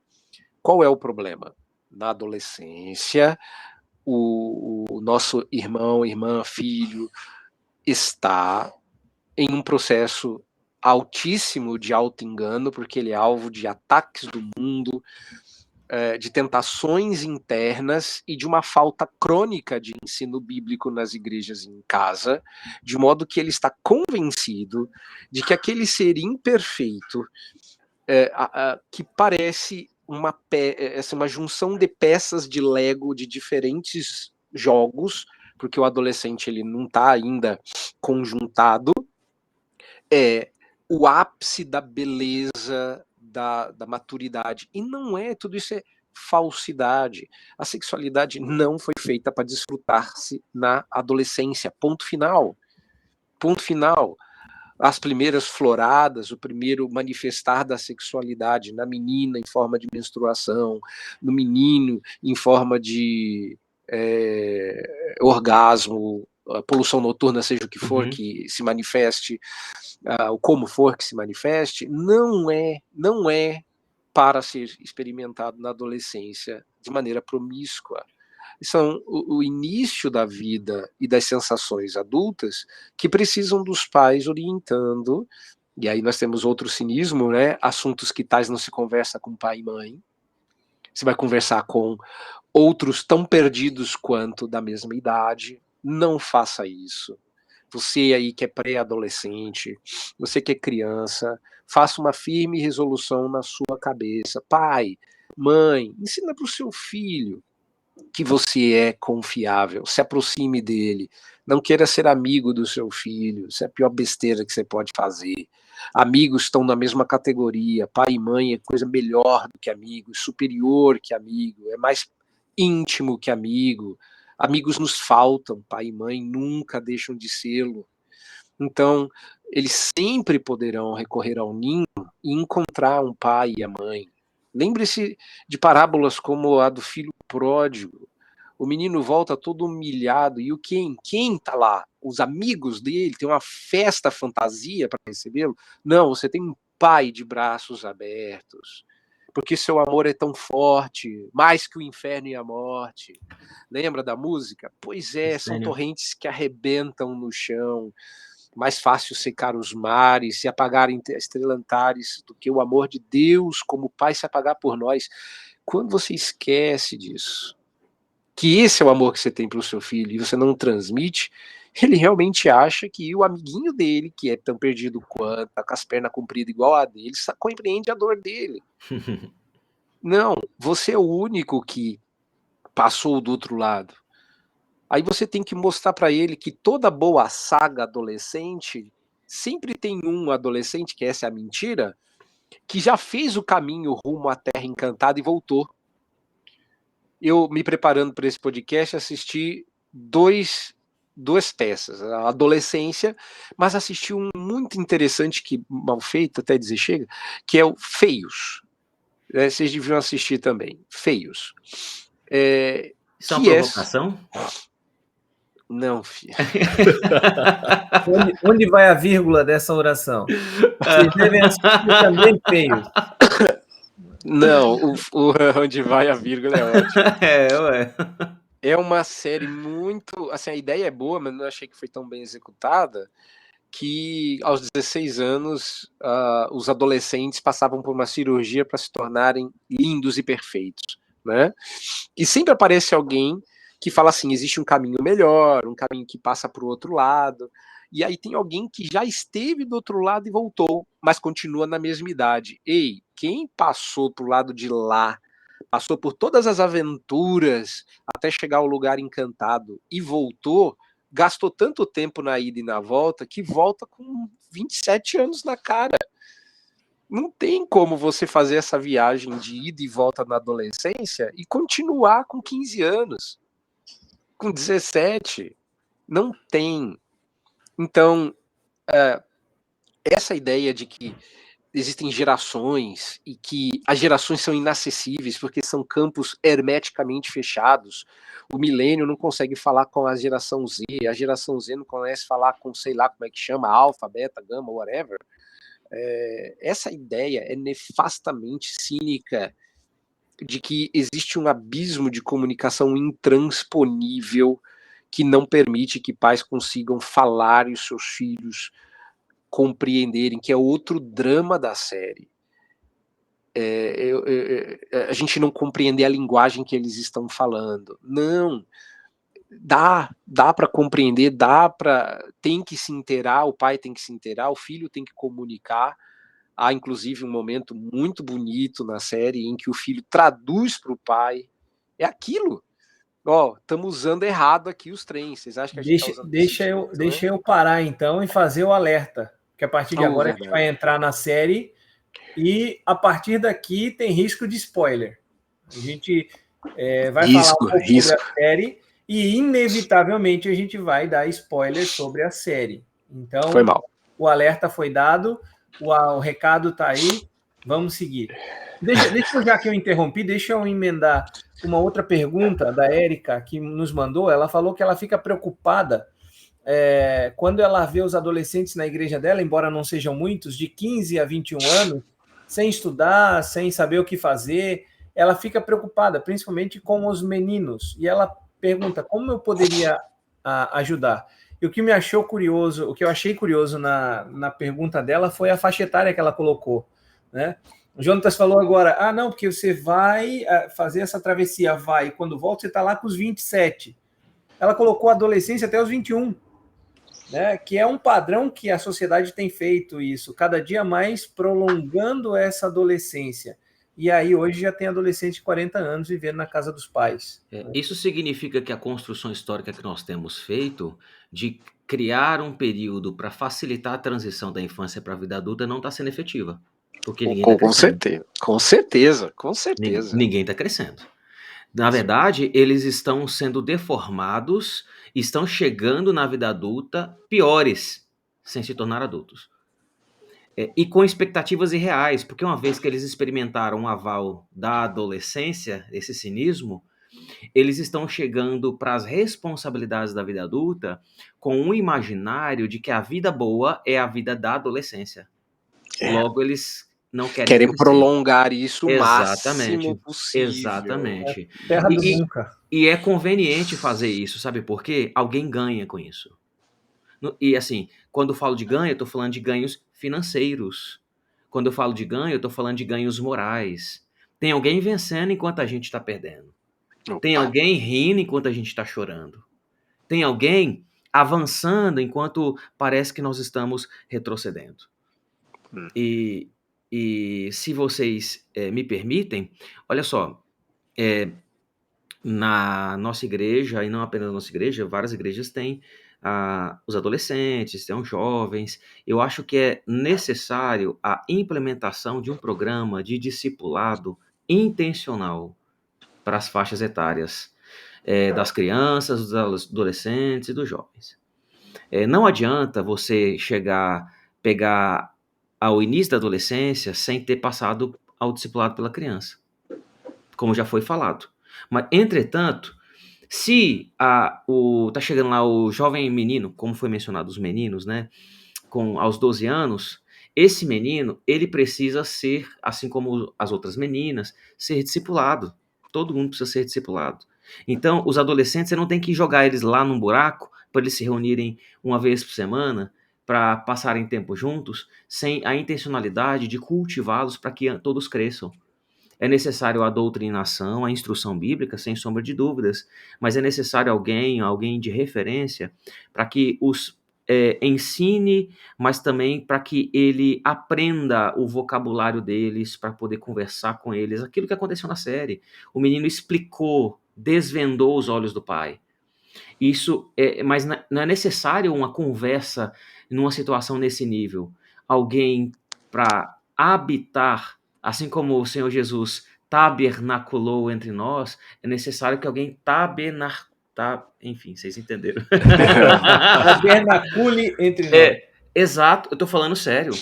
Qual é o problema? Na adolescência, o nosso irmão, irmã, filho está em um processo altíssimo de auto-engano, porque ele é alvo de ataques do mundo, de tentações internas e de uma falta crônica de ensino bíblico nas igrejas e em casa, de modo que ele está convencido de que aquele ser imperfeito, que parece uma junção de peças de Lego de diferentes jogos, porque o adolescente ele não está ainda conjuntado, é o ápice da beleza, da maturidade. E não é, tudo isso é falsidade. A sexualidade não foi feita para desfrutar-se na adolescência. Ponto final. Ponto final. As primeiras floradas, o primeiro manifestar da sexualidade na menina em forma de menstruação, no menino em forma de orgasmo, poluição noturna, seja o que for que se manifeste, ou como for que se manifeste, não é para ser experimentado na adolescência de maneira promíscua. São o início da vida e das sensações adultas que precisam dos pais orientando, e aí nós temos outro cinismo, né? Assuntos que tais não se conversa com pai e mãe. Você vai conversar com outros tão perdidos quanto da mesma idade. Não faça isso. Você aí que é pré-adolescente, você que é criança, faça uma firme resolução na sua cabeça. Pai, mãe, ensina para o seu filho que você é confiável, se aproxime dele, não queira ser amigo do seu filho, isso é a pior besteira que você pode fazer. Amigos estão na mesma categoria, pai e mãe é coisa melhor do que amigo, superior que amigo, é mais íntimo que amigo. Amigos nos faltam, pai e mãe nunca deixam de sê-lo. Então, eles sempre poderão recorrer ao ninho e encontrar um pai e a mãe. Lembre-se de parábolas como a do filho pródigo. O menino volta todo humilhado e quem tá lá? Os amigos dele, tem uma festa fantasia para recebê-lo? Não, você tem um pai de braços abertos, porque seu amor é tão forte, mais que o inferno e a morte. Lembra da música? Pois é, são torrentes que arrebentam no chão. Mais fácil secar os mares, se apagarem estrelantares do que o amor de Deus como Pai se apagar por nós. Quando você esquece disso, que esse é o amor que você tem para o seu filho e você não transmite, ele realmente acha que o amiguinho dele, que é tão perdido quanto, tá com as pernas compridas igual a dele, compreende a dor dele. Não, você é o único que passou do outro lado. Aí você tem que mostrar para ele que toda boa saga adolescente sempre tem um adolescente, que essa é a mentira, que já fez o caminho rumo à Terra Encantada e voltou. Eu, me preparando para esse podcast, assisti duas peças, a Adolescência, mas assisti um muito interessante, que mal feito, até dizer chega, que é o Feios. Vocês deviam assistir também. Feios. Isso é uma provocação? Não, filho. Onde vai a vírgula dessa oração? Vocês devem assistir também Feios. Não, onde vai a vírgula é ótimo. Ué. É uma série muito... Assim, a ideia é boa, mas não achei que foi tão bem executada, que aos 16 anos, os adolescentes passavam por uma cirurgia para se tornarem lindos e perfeitos, né? E sempre aparece alguém que fala assim, existe um caminho melhor, um caminho que passa para o outro lado, e aí tem alguém que já esteve do outro lado e voltou, mas continua na mesma idade. Ei, quem passou pro lado de lá, passou por todas as aventuras até chegar ao lugar encantado e voltou, gastou tanto tempo na ida e na volta que volta com 27 anos na cara. Não tem como você fazer essa viagem de ida e volta na adolescência e continuar com 15 anos, com 17. Não tem. Então, essa ideia de que existem gerações e que as gerações são inacessíveis porque são campos hermeticamente fechados. O milênio não consegue falar com a geração Z não consegue falar com, sei lá como é que chama, alfa, beta, gama, whatever. Essa ideia é nefastamente cínica de que existe um abismo de comunicação intransponível que não permite que pais consigam falar e os seus filhos compreenderem, que é outro drama da série. A gente não compreender a linguagem que eles estão falando. Não. Dá para compreender, tem que se inteirar, o pai tem que se inteirar, o filho tem que comunicar. Há, inclusive, um momento muito bonito na série em que o filho traduz para o pai. É aquilo. Estamos usando errado aqui os trens. Vocês acham que a gente está usando deixa eu parar, então, e fazer o alerta. Que a partir de agora a gente vai entrar na série e, a partir daqui, tem risco de spoiler. A gente vai falar um pouco sobre a série e, inevitavelmente, a gente vai dar spoiler sobre a série. Então, foi mal. O alerta foi dado, o recado está aí, vamos seguir. Deixa eu, já que eu interrompi, deixa eu emendar uma outra pergunta da Érica, que nos mandou. Ela falou que ela fica preocupada quando ela vê os adolescentes na igreja dela, embora não sejam muitos, de 15 a 21 anos, sem estudar, sem saber o que fazer. Ela fica preocupada, principalmente com os meninos. E ela pergunta como eu poderia ajudar. E o que eu achei curioso na pergunta dela foi a faixa etária que ela colocou, né? O Jonatas falou agora, não, porque você vai fazer essa travessia, e quando volta você está lá com os 27. Ela colocou a adolescência até os 21, né? Que é um padrão que a sociedade tem feito isso, cada dia mais prolongando essa adolescência. e aí hoje já tem adolescente de 40 anos vivendo na casa dos pais. Isso significa que a construção histórica que nós temos feito de criar um período para facilitar a transição da infância para a vida adulta não está sendo efetiva. Porque ninguém está Com crescendo. com certeza. Ninguém está crescendo. Na verdade, eles estão sendo deformados, estão chegando na vida adulta piores, sem se tornar adultos. E com expectativas irreais, porque uma vez que eles experimentaram o aval da adolescência, esse cinismo, eles estão chegando para as responsabilidades da vida adulta com um imaginário de que a vida boa é a vida da adolescência. Logo, eles não querem crescer. Prolongar isso o Exatamente, máximo possível. exatamente. Terra do nunca. E é conveniente fazer isso, sabe por quê? Alguém ganha com isso. E assim, quando eu falo de ganho, eu estou falando de ganhos financeiros. Quando eu falo de ganho, eu estou falando de ganhos morais. Tem alguém vencendo enquanto a gente está perdendo. Tem alguém rindo enquanto a gente está chorando. Tem alguém avançando enquanto parece que nós estamos retrocedendo. E se vocês me permitem, olha só, na nossa igreja, e não apenas na nossa igreja, várias igrejas têm os adolescentes, tem os jovens. Eu acho que é necessário a implementação de um programa de discipulado intencional para as faixas etárias das crianças, dos adolescentes e dos jovens. Não adianta você pegar ao início da adolescência sem ter passado ao discipulado pela criança, como já foi falado. Mas, entretanto, se tá chegando lá o jovem menino, como foi mencionado, os meninos, né, aos 12 anos, esse menino, ele precisa ser, assim como as outras meninas, ser discipulado. Todo mundo precisa ser discipulado. Então, os adolescentes, você não tem que jogar eles lá num buraco para eles se reunirem uma vez por semana, para passarem tempo juntos, sem a intencionalidade de cultivá-los para que todos cresçam. É necessário a doutrinação, a instrução bíblica, sem sombra de dúvidas, mas é necessário alguém de referência para que os ensine, mas também para que ele aprenda o vocabulário deles, para poder conversar com eles. Aquilo que aconteceu na série. O menino explicou, desvendou os olhos do pai. Isso mas não é necessário uma conversa numa situação nesse nível. Alguém para habitar, assim como o Senhor Jesus tabernaculou entre nós, é necessário que alguém enfim, vocês entenderam. Tabernacule entre nós. Exato, eu tô falando sério.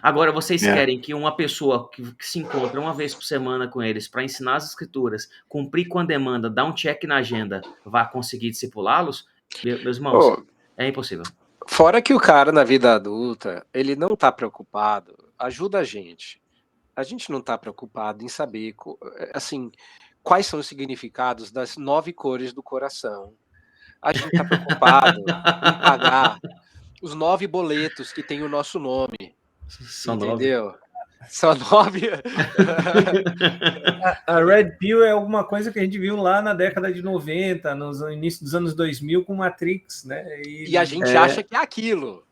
Agora, vocês querem que uma pessoa que se encontra uma vez por semana com eles para ensinar as escrituras, cumprir com a demanda, dar um check na agenda, vá conseguir discipulá-los? Meus irmãos, é impossível. Fora que o cara na vida adulta, ele não tá preocupado, ajuda a gente. A gente não tá preocupado em saber, assim, quais são os significados das 9 cores do coração. A gente tá preocupado em pagar os 9 boletos que tem o nosso nome. São entendeu? 9. São 9. A Red Pill é alguma coisa que a gente viu lá na década de 90, no início dos anos 2000 com Matrix, né? E a gente acha que é aquilo.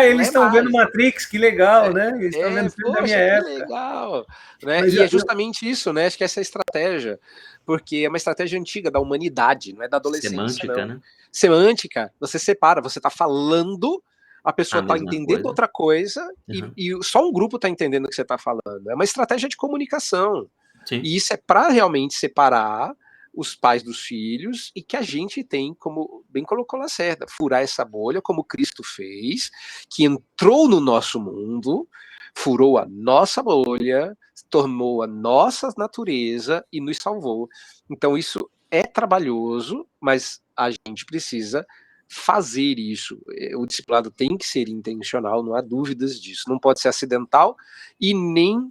Eles estão vendo Matrix, que legal, né? Eles estão vendo filme da minha época. Que legal. Né? E é justamente isso, né? Acho que essa é a estratégia, porque é uma estratégia antiga da humanidade, não é da adolescência. Semântica, não. Né? Semântica, você separa, você está falando, a pessoa está entendendo outra coisa, e só um grupo está entendendo o que você está falando. É uma estratégia de comunicação. Sim. E isso é para realmente separar os pais dos filhos, e que a gente tem, como bem colocou Lacerda, furar essa bolha, como Cristo fez, que entrou no nosso mundo, furou a nossa bolha, tornou a nossa natureza e nos salvou. Então isso é trabalhoso, mas a gente precisa fazer isso. O discipulado tem que ser intencional, não há dúvidas disso. Não pode ser acidental e nem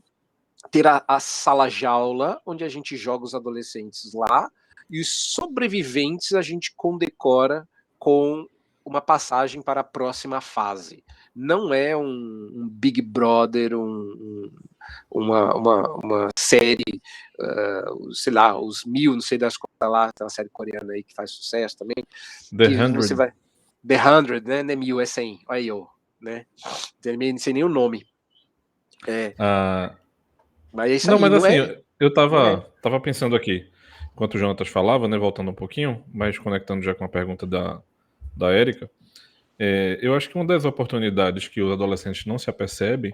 ter a sala-jaula onde a gente joga os adolescentes lá e os sobreviventes a gente condecora com uma passagem para a próxima fase. Não é um Big Brother, uma série, sei lá, os 1000, não sei das coisas lá, tem uma série coreana aí que faz sucesso também. The 100. The 100, né? Não é 1000, é 100. Olha aí, né? Não sei nem o nome. Mas assim, Eu tava pensando aqui, enquanto o Jonatas falava, né, voltando um pouquinho, mas conectando já com a pergunta da Érica, eu acho que uma das oportunidades que os adolescentes não se apercebem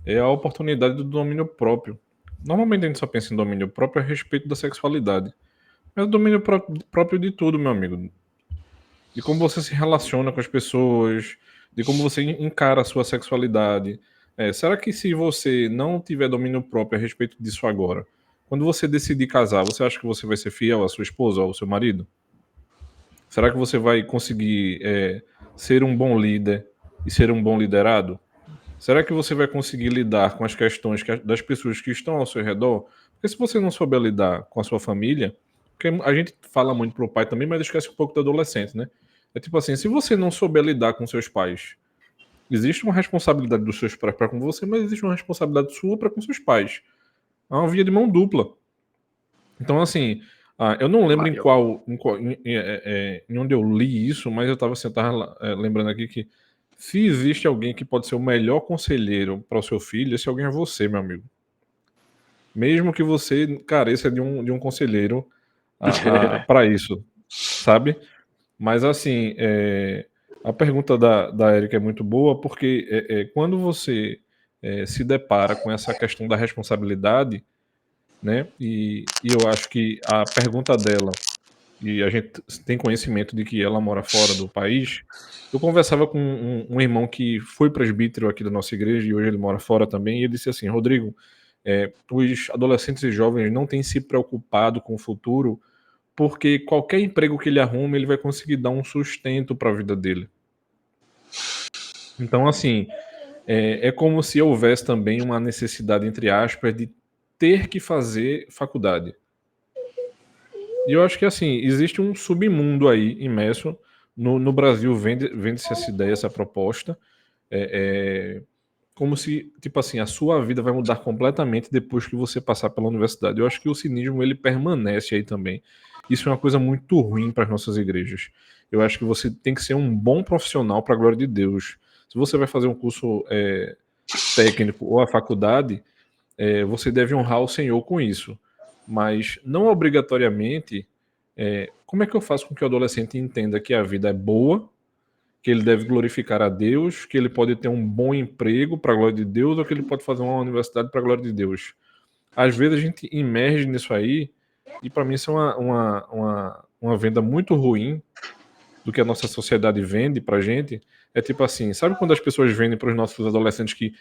é a oportunidade do domínio próprio. Normalmente a gente só pensa em domínio próprio a respeito da sexualidade, mas o domínio próprio de tudo, meu amigo. De como você se relaciona com as pessoas, de como você encara a sua sexualidade. Será que se você não tiver domínio próprio a respeito disso agora, quando você decidir casar, você acha que você vai ser fiel à sua esposa ou ao seu marido? Será que você vai conseguir ser um bom líder e ser um bom liderado? Será que você vai conseguir lidar com as questões das pessoas que estão ao seu redor? Porque se você não souber lidar com a sua família, porque a gente fala muito pro pai também, mas esquece um pouco do adolescente, né? É tipo assim, se você não souber lidar com seus pais, existe uma responsabilidade dos seus pais para com você, mas existe uma responsabilidade sua para com seus pais. É uma via de mão dupla. Então, assim, eu não lembro em onde eu li isso, mas eu estava lembrando aqui que se existe alguém que pode ser o melhor conselheiro para o seu filho, esse alguém é você, meu amigo. Mesmo que você careça de um conselheiro para isso, sabe? Mas, assim, a pergunta da Erika é muito boa, porque quando você se depara com essa questão da responsabilidade, né? E eu acho que a pergunta dela, e a gente tem conhecimento de que ela mora fora do país. Eu conversava com um irmão que foi presbítero aqui da nossa igreja e hoje ele mora fora também, e ele disse assim: Rodrigo, os adolescentes e jovens não têm se preocupado com o futuro, porque qualquer emprego que ele arrume, ele vai conseguir dar um sustento para a vida dele. Então, assim, é como se houvesse também uma necessidade, entre aspas, de ter que fazer faculdade. E eu acho que, assim, existe um submundo aí imerso. No Brasil vende-se essa ideia, essa proposta, como se, tipo assim, a sua vida vai mudar completamente depois que você passar pela universidade. Eu acho que o cinismo, ele permanece aí também. Isso é uma coisa muito ruim para as nossas igrejas. Eu acho que você tem que ser um bom profissional para a glória de Deus. Se você vai fazer um curso técnico ou a faculdade, você deve honrar o Senhor com isso. Mas não obrigatoriamente. Como é que eu faço com que o adolescente entenda que a vida é boa, que ele deve glorificar a Deus, que ele pode ter um bom emprego para a glória de Deus, ou que ele pode fazer uma universidade para a glória de Deus? Às vezes a gente emerge nisso aí, e para mim isso é uma venda muito ruim do que a nossa sociedade vende pra gente. É tipo assim, sabe quando as pessoas vendem para os nossos adolescentes que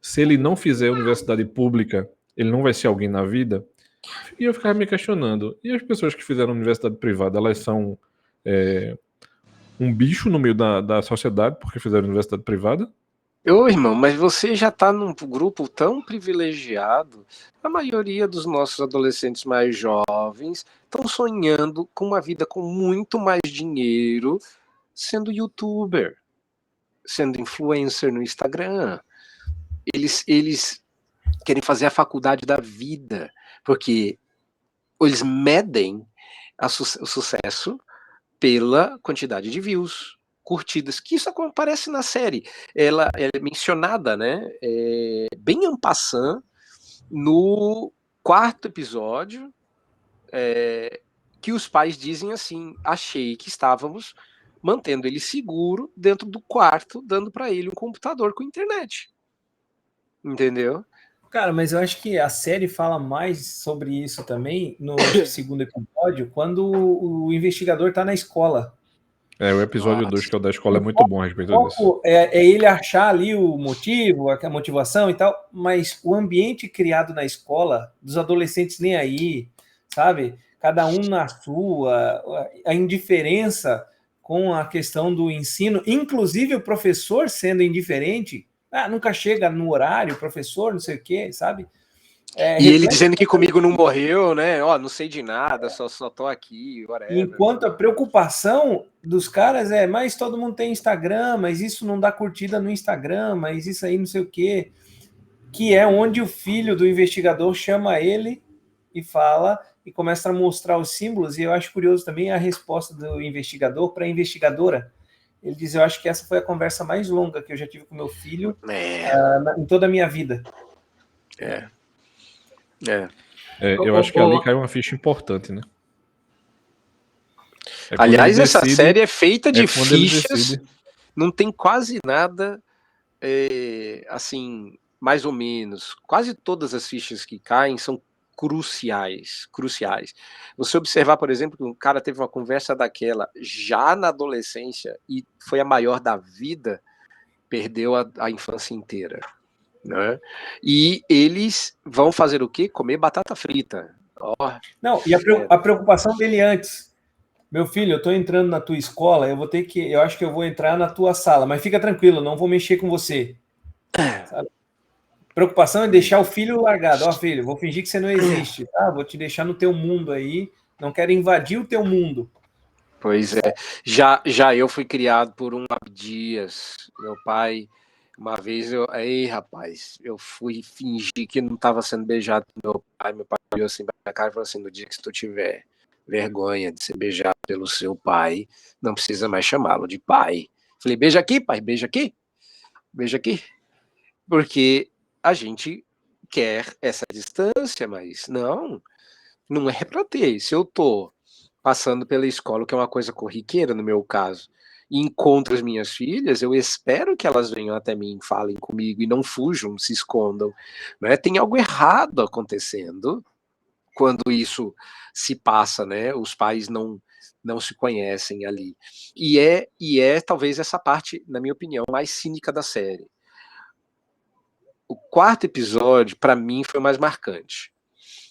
se ele não fizer universidade pública, ele não vai ser alguém na vida? E eu ficava me questionando, e as pessoas que fizeram universidade privada, elas são um bicho no meio da sociedade porque fizeram universidade privada? Ô, irmão, mas você já está num grupo tão privilegiado. A maioria dos nossos adolescentes mais jovens estão sonhando com uma vida com muito mais dinheiro, sendo youtuber, sendo influencer no Instagram. Eles querem fazer a faculdade da vida, porque eles medem o sucesso pela quantidade de views, curtidas, que isso aparece na série. Ela é mencionada, né, bem en passant, no 4º episódio, que os pais dizem assim: achei que estávamos mantendo ele seguro dentro do quarto, dando para ele um computador com internet. Entendeu? Cara, mas eu acho que a série fala mais sobre isso também no acho que, segundo episódio, quando o investigador tá na escola. O episódio 2, que é o da escola, é O muito bom a respeito disso. foco é ele achar ali o motivo, a motivação e tal, mas o ambiente criado na escola, dos adolescentes nem aí, sabe? Cada um na sua, a indiferença com a questão do ensino, inclusive o professor sendo indiferente, nunca chega no horário, professor, não sei o quê, sabe? E ele dizendo que comigo não morreu, né? Ó, não sei de nada, só tô aqui, whatever. Enquanto a preocupação dos caras mas todo mundo tem Instagram, mas isso não dá curtida no Instagram, mas isso aí não sei o quê. Que é onde o filho do investigador chama ele e fala, e começa a mostrar os símbolos, e eu acho curioso também a resposta do investigador para a investigadora. Ele diz: eu acho que essa foi a conversa mais longa que eu já tive com meu filho em toda a minha vida. Eu acho que ali caiu uma ficha importante, né? Aliás, essa série é feita de quando ele fichas, decide. não tem quase nada, assim, mais ou menos. Quase todas as fichas que caem são cruciais. Você observar, por exemplo, que um cara teve uma conversa daquela já na adolescência e foi a maior da vida, perdeu a infância inteira, né? E eles vão fazer o quê? Comer batata frita. Não, e a preocupação dele antes. Meu filho, eu estou entrando na tua escola, eu acho que eu vou entrar na tua sala, mas fica tranquilo, não vou mexer com você. Sabe? Preocupação é deixar o filho largado. Ó, filho, vou fingir que você não existe, tá? Vou te deixar no teu mundo aí, não quero invadir o teu mundo. Pois é. Já eu fui criado por um Abdias. Meu pai, uma vez rapaz, eu fui fingir que não estava sendo beijado pelo meu pai olhou assim pra cara e falou assim: no dia que tu tiver vergonha de ser beijado pelo seu pai, não precisa mais chamá-lo de pai. Falei, beija aqui, pai, beija aqui. Beija aqui. Porque a gente quer essa distância, mas não é pra ter. Se eu tô passando pela escola, que é uma coisa corriqueira no meu caso, e encontro as minhas filhas, eu espero que elas venham até mim, falem comigo e não fujam, se escondam, né? Tem algo errado acontecendo quando isso se passa, né? Os pais não se conhecem ali. E é talvez essa parte, na minha opinião, mais cínica da série. O quarto episódio, para mim, foi o mais marcante,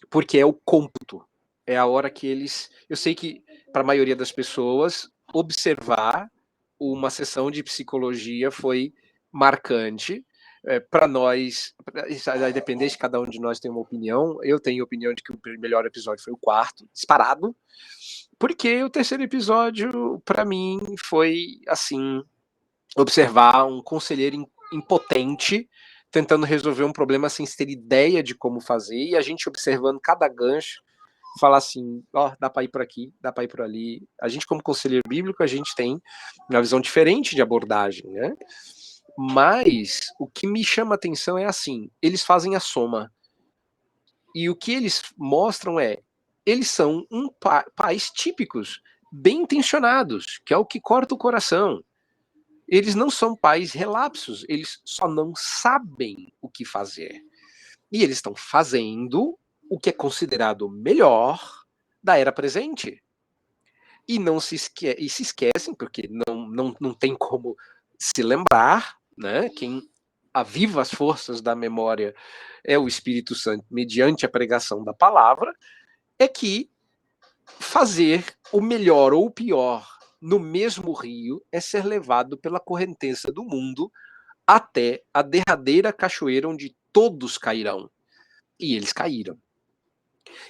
porque é o cômputo. É a hora que eles. Eu sei que, para a maioria das pessoas, observar uma sessão de psicologia foi marcante. Para nós, independente de cada um de nós tem uma opinião, eu tenho a opinião de que o melhor episódio foi o quarto, disparado, porque o terceiro episódio, para mim, foi assim: observar um conselheiro impotente tentando resolver um problema sem ter ideia de como fazer, e a gente observando cada gancho, falar assim, dá para ir por aqui, dá para ir por ali. A gente, como conselheiro bíblico, a gente tem uma visão diferente de abordagem, né? Mas o que me chama a atenção é assim, eles fazem a soma. E o que eles mostram eles são pais típicos, bem intencionados, que é o que corta o coração. Eles não são pais relapsos, eles só não sabem o que fazer. E eles estão fazendo o que é considerado melhor da era presente. E não se esquecem, porque não tem como se lembrar, né? Quem aviva as forças da memória é o Espírito Santo, mediante a pregação da palavra, é que fazer o melhor ou o pior no mesmo rio é ser levado pela correnteza do mundo até a derradeira cachoeira onde todos cairão. E eles caíram.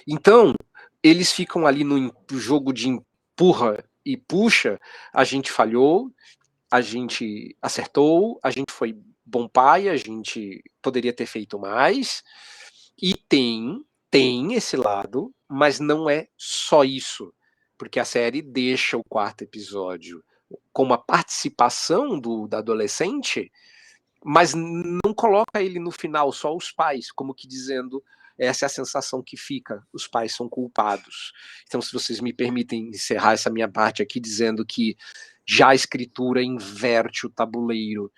Então, eles ficam ali no jogo de empurra e puxa, a gente falhou, a gente acertou, a gente foi bom pai, a gente poderia ter feito mais, e tem esse lado, mas não é só isso, porque a série deixa o quarto episódio com uma participação da adolescente, mas não coloca ele no final, só os pais, como que dizendo, essa é a sensação que fica, os pais são culpados. Então, se vocês me permitem encerrar essa minha parte aqui dizendo que já a escritura inverte o tabuleiro.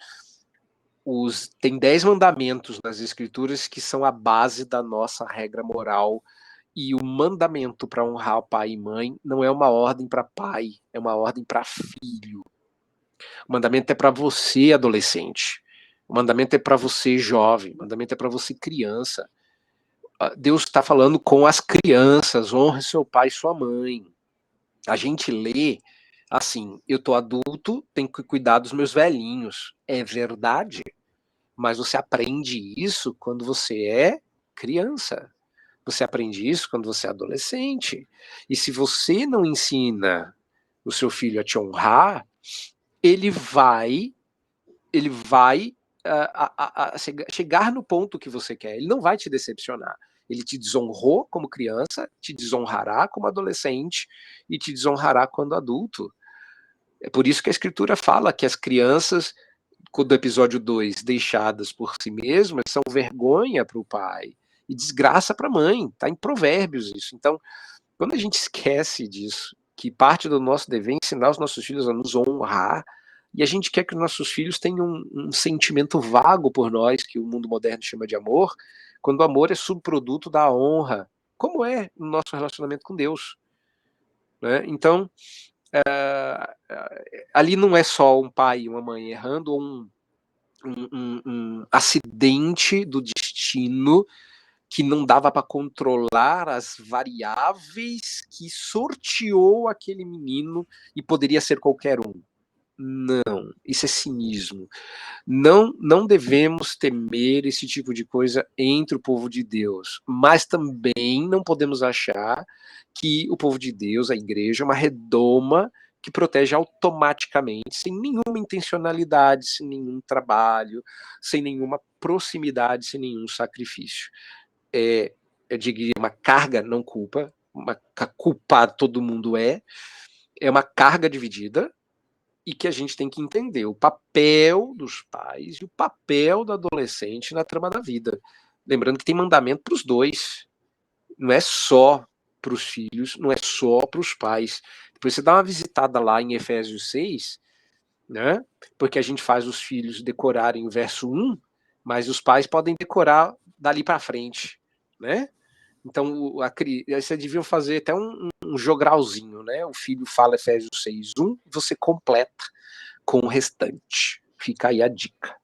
Tem 10 mandamentos nas escrituras que são a base da nossa regra moral, e o mandamento para honrar o pai e mãe não é uma ordem para pai, é uma ordem para filho. O mandamento é para você, adolescente. O mandamento é para você, jovem. O mandamento é para você, criança. Deus está falando com as crianças: honre seu pai e sua mãe. A gente lê assim: eu tô adulto, tenho que cuidar dos meus velhinhos. É verdade. Mas você aprende isso quando você é criança. Você aprende isso quando você é adolescente. E se você não ensina o seu filho a te honrar, ele vai chegar no ponto que você quer. Ele não vai te decepcionar. Ele te desonrou como criança, te desonrará como adolescente e te desonrará quando adulto. É por isso que a escritura fala que as crianças, do episódio 2, deixadas por si mesmas, são vergonha para o pai. e desgraça para a mãe. Está em Provérbios isso. Então, quando a gente esquece disso, que parte do nosso dever é ensinar os nossos filhos a nos honrar, e a gente quer que os nossos filhos tenham um sentimento vago por nós, que o mundo moderno chama de amor, quando o amor é subproduto da honra, como é no nosso relacionamento com Deus. Né? Então, ali não é só um pai e uma mãe errando, ou um acidente do destino que não dava para controlar as variáveis que sorteou aquele menino e poderia ser qualquer um. Não, isso é cinismo. Não devemos temer esse tipo de coisa entre o povo de Deus, mas também não podemos achar que o povo de Deus, a igreja, é uma redoma que protege automaticamente, sem nenhuma intencionalidade, sem nenhum trabalho, sem nenhuma proximidade, sem nenhum sacrifício. Eu diria uma carga, não culpa, culpar todo mundo é uma carga dividida, e que a gente tem que entender o papel dos pais e o papel do adolescente na trama da vida. Lembrando que tem mandamento para os dois. Não é só para os filhos, não é só para os pais. Depois você dá uma visitada lá em Efésios 6, né? Porque a gente faz os filhos decorarem o verso 1, mas os pais podem decorar dali para frente, né? Então, você devia fazer até um jogralzinho, né? O filho fala Efésios 6:1, você completa com o restante. Fica aí a dica.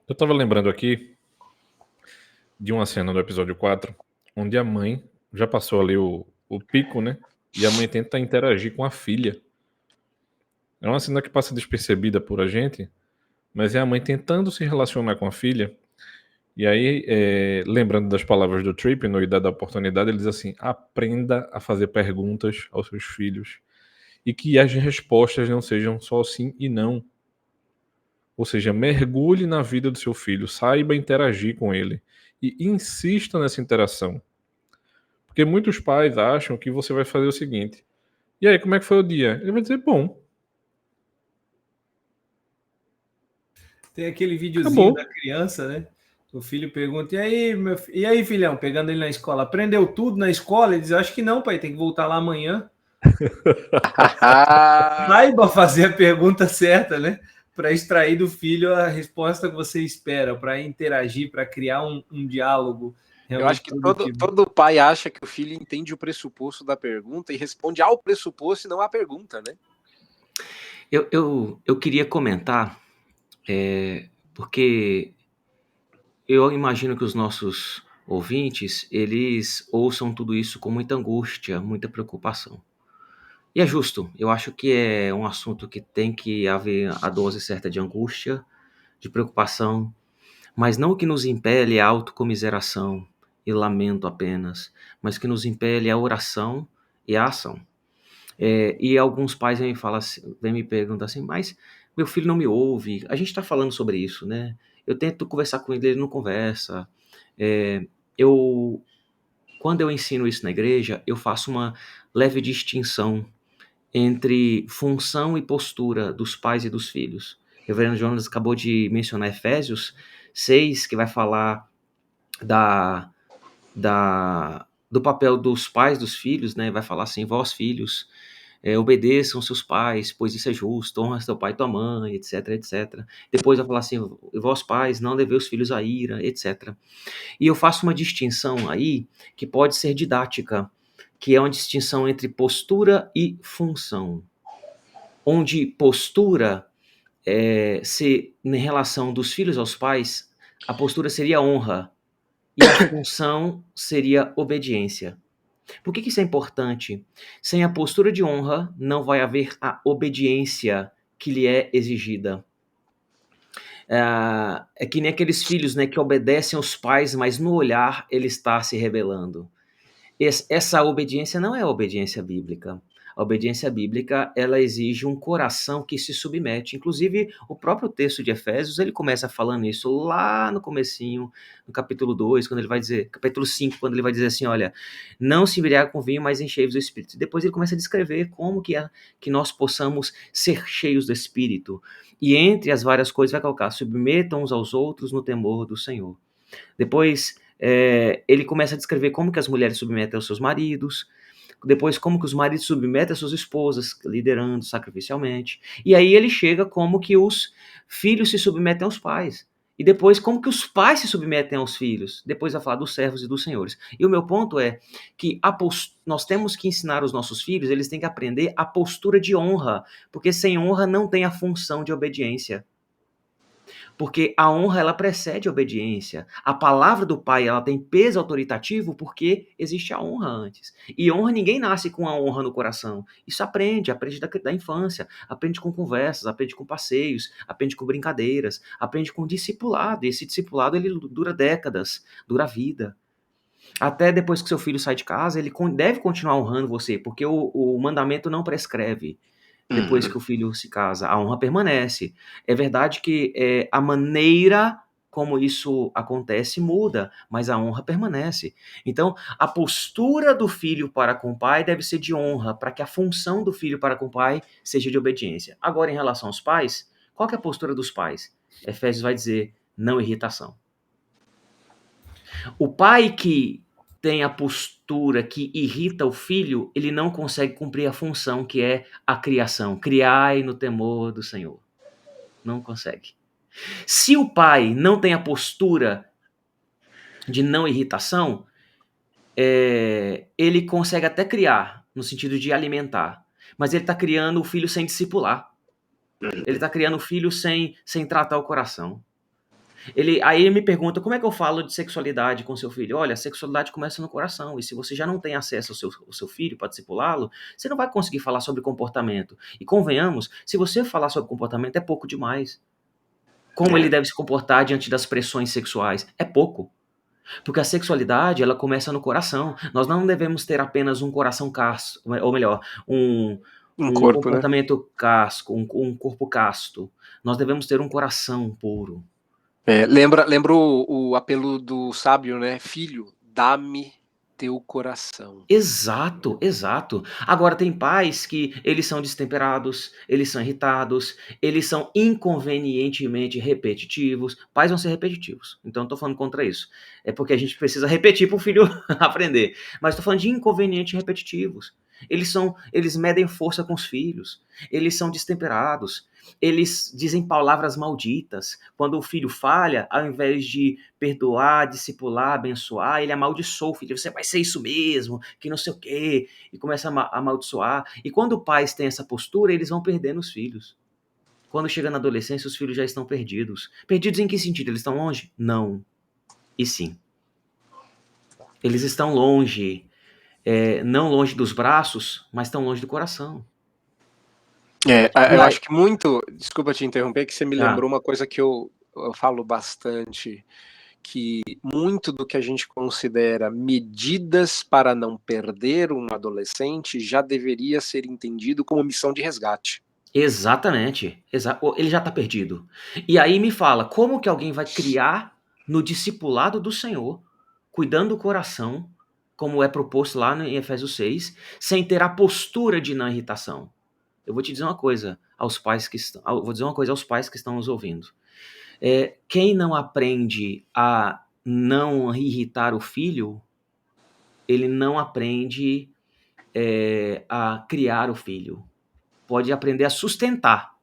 Eu tava lembrando aqui de uma cena do episódio 4, onde a mãe já passou ali o pico, né? E a mãe tenta interagir com a filha. É uma cena que passa despercebida por a gente, mas é a mãe tentando se relacionar com a filha. E aí, lembrando das palavras do Tripp no Idade da Oportunidade, ele diz assim: aprenda a fazer perguntas aos seus filhos e que as respostas não sejam só sim e não. Ou seja, mergulhe na vida do seu filho, saiba interagir com ele e insista nessa interação. Porque muitos pais acham que você vai fazer o seguinte: e aí, como é que foi o dia? Ele vai dizer: bom. Tem aquele videozinho Acabou. da criança, né? O filho pergunta: e aí, filhão? Pegando ele na escola, aprendeu tudo na escola? Ele diz: acho que não, pai, tem que voltar lá amanhã. Saiba fazer a pergunta certa, né? Para extrair do filho a resposta que você espera, para interagir, para criar um diálogo Eu realmente acho que produtivo. todo pai acha que o filho entende o pressuposto da pergunta e responde ao pressuposto e não à pergunta, né? Eu queria comentar, porque eu imagino que os nossos ouvintes, eles ouçam tudo isso com muita angústia, muita preocupação. E é justo, eu acho que é um assunto que tem que haver a dose certa de angústia, de preocupação, mas não que nos impele a autocomiseração e lamento apenas, mas que nos impele a oração e a ação. E alguns pais vêm me perguntar assim, mas meu filho não me ouve, a gente está falando sobre isso, né? Eu tento conversar com ele, ele não conversa. Quando eu ensino isso na igreja, eu faço uma leve distinção entre função e postura dos pais e dos filhos. O reverendo Jonas acabou de mencionar Efésios 6, que vai falar do papel dos pais dos filhos, né? Vai falar assim, vós filhos, obedeçam seus pais, pois isso é justo, honra teu pai e tua mãe, etc, etc. Depois vai falar assim, vós pais, não levei os filhos à ira, etc. E eu faço uma distinção aí, que pode ser didática, que é uma distinção entre postura e função. Onde postura, se em relação dos filhos aos pais, a postura seria honra, e a função seria obediência. Por que isso é importante? Sem a postura de honra, não vai haver a obediência que lhe é exigida. É que nem aqueles filhos, né, que obedecem aos pais, mas no olhar ele está se rebelando. Essa obediência não é a obediência bíblica. A obediência bíblica, ela exige um coração que se submete. Inclusive, o próprio texto de Efésios, ele começa falando isso lá no comecinho, no capítulo 2, quando ele vai dizer, capítulo 5, quando ele vai dizer assim, olha, não se embriague com vinho, mas enchei-vos do Espírito. Depois ele começa a descrever como que nós possamos ser cheios do Espírito. E entre as várias coisas vai colocar, submetam uns aos outros no temor do Senhor. Depois, ele começa a descrever como que as mulheres submetem aos seus maridos. Depois, como que os maridos submetem as suas esposas, liderando sacrificialmente. E aí ele chega como que os filhos se submetem aos pais. E depois, como que os pais se submetem aos filhos. Depois vai falar dos servos e dos senhores. E o meu ponto é que nós temos que ensinar os nossos filhos, eles têm que aprender a postura de honra. Porque sem honra não tem a função de obediência. Porque a honra, ela precede a obediência. A palavra do pai, ela tem peso autoritativo porque existe a honra antes. E honra, ninguém nasce com a honra no coração. Isso aprende da infância, aprende com conversas, aprende com passeios, aprende com brincadeiras, aprende com discipulado. E esse discipulado, ele dura décadas, dura vida. Até depois que seu filho sai de casa, ele deve continuar honrando você, porque o mandamento não prescreve. Depois que o filho se casa, a honra permanece. É verdade que a maneira como isso acontece muda, mas a honra permanece. Então, a postura do filho para com o pai deve ser de honra, para que a função do filho para com o pai seja de obediência. Agora, em relação aos pais, qual que é a postura dos pais? Efésios vai dizer, não irritação. O pai que tem a postura que irrita o filho, ele não consegue cumprir a função que é a criação. Criai no temor do Senhor. Não consegue. Se o pai não tem a postura de não irritação, ele consegue até criar, no sentido de alimentar. Mas ele está criando o filho sem discipular. Ele está criando o filho sem tratar o coração. Aí ele me pergunta, como é que eu falo de sexualidade com seu filho? Olha, a sexualidade começa no coração, e se você já não tem acesso ao seu filho para discipulá-lo, você não vai conseguir falar sobre comportamento. E convenhamos, se você falar sobre comportamento, é pouco demais. Como ele deve se comportar diante das pressões sexuais? É pouco. Porque a sexualidade, ela começa no coração. Nós não devemos ter apenas um coração casto, ou melhor, um corpo, comportamento casco, um corpo casto. Nós devemos ter um coração puro. Lembra o apelo do sábio, né? Filho, dá-me teu coração. Exato, exato. Agora tem pais que eles são destemperados, eles são irritados, eles são inconvenientemente repetitivos. Pais vão ser repetitivos, então estou falando contra isso. É porque a gente precisa repetir para o filho aprender. Mas estou falando de inconvenientes repetitivos. Eles medem força com os filhos, eles são destemperados, eles dizem palavras malditas. Quando o filho falha, ao invés de perdoar, discipular, abençoar, ele amaldiçoa o filho. Você vai ser isso mesmo, que não sei o quê. E começa a amaldiçoar. E quando pais têm essa postura, eles vão perdendo os filhos. Quando chega na adolescência, os filhos já estão perdidos. Perdidos em que sentido? Eles estão longe? Não. E sim. Eles estão longe. Não longe dos braços, mas estão longe do coração. Eu acho que muito, desculpa te interromper, que você me lembrou uma coisa que eu falo bastante, que muito do que a gente considera medidas para não perder um adolescente já deveria ser entendido como missão de resgate. Exatamente. Ele já está perdido. E aí me fala, como que alguém vai criar no discipulado do Senhor, cuidando do coração, como é proposto lá em Efésios 6, sem ter a postura de não irritação? Eu vou te dizer uma coisa aos pais que estão nos ouvindo. Quem não aprende a não irritar o filho, ele não aprende a criar o filho. Pode aprender a sustentar,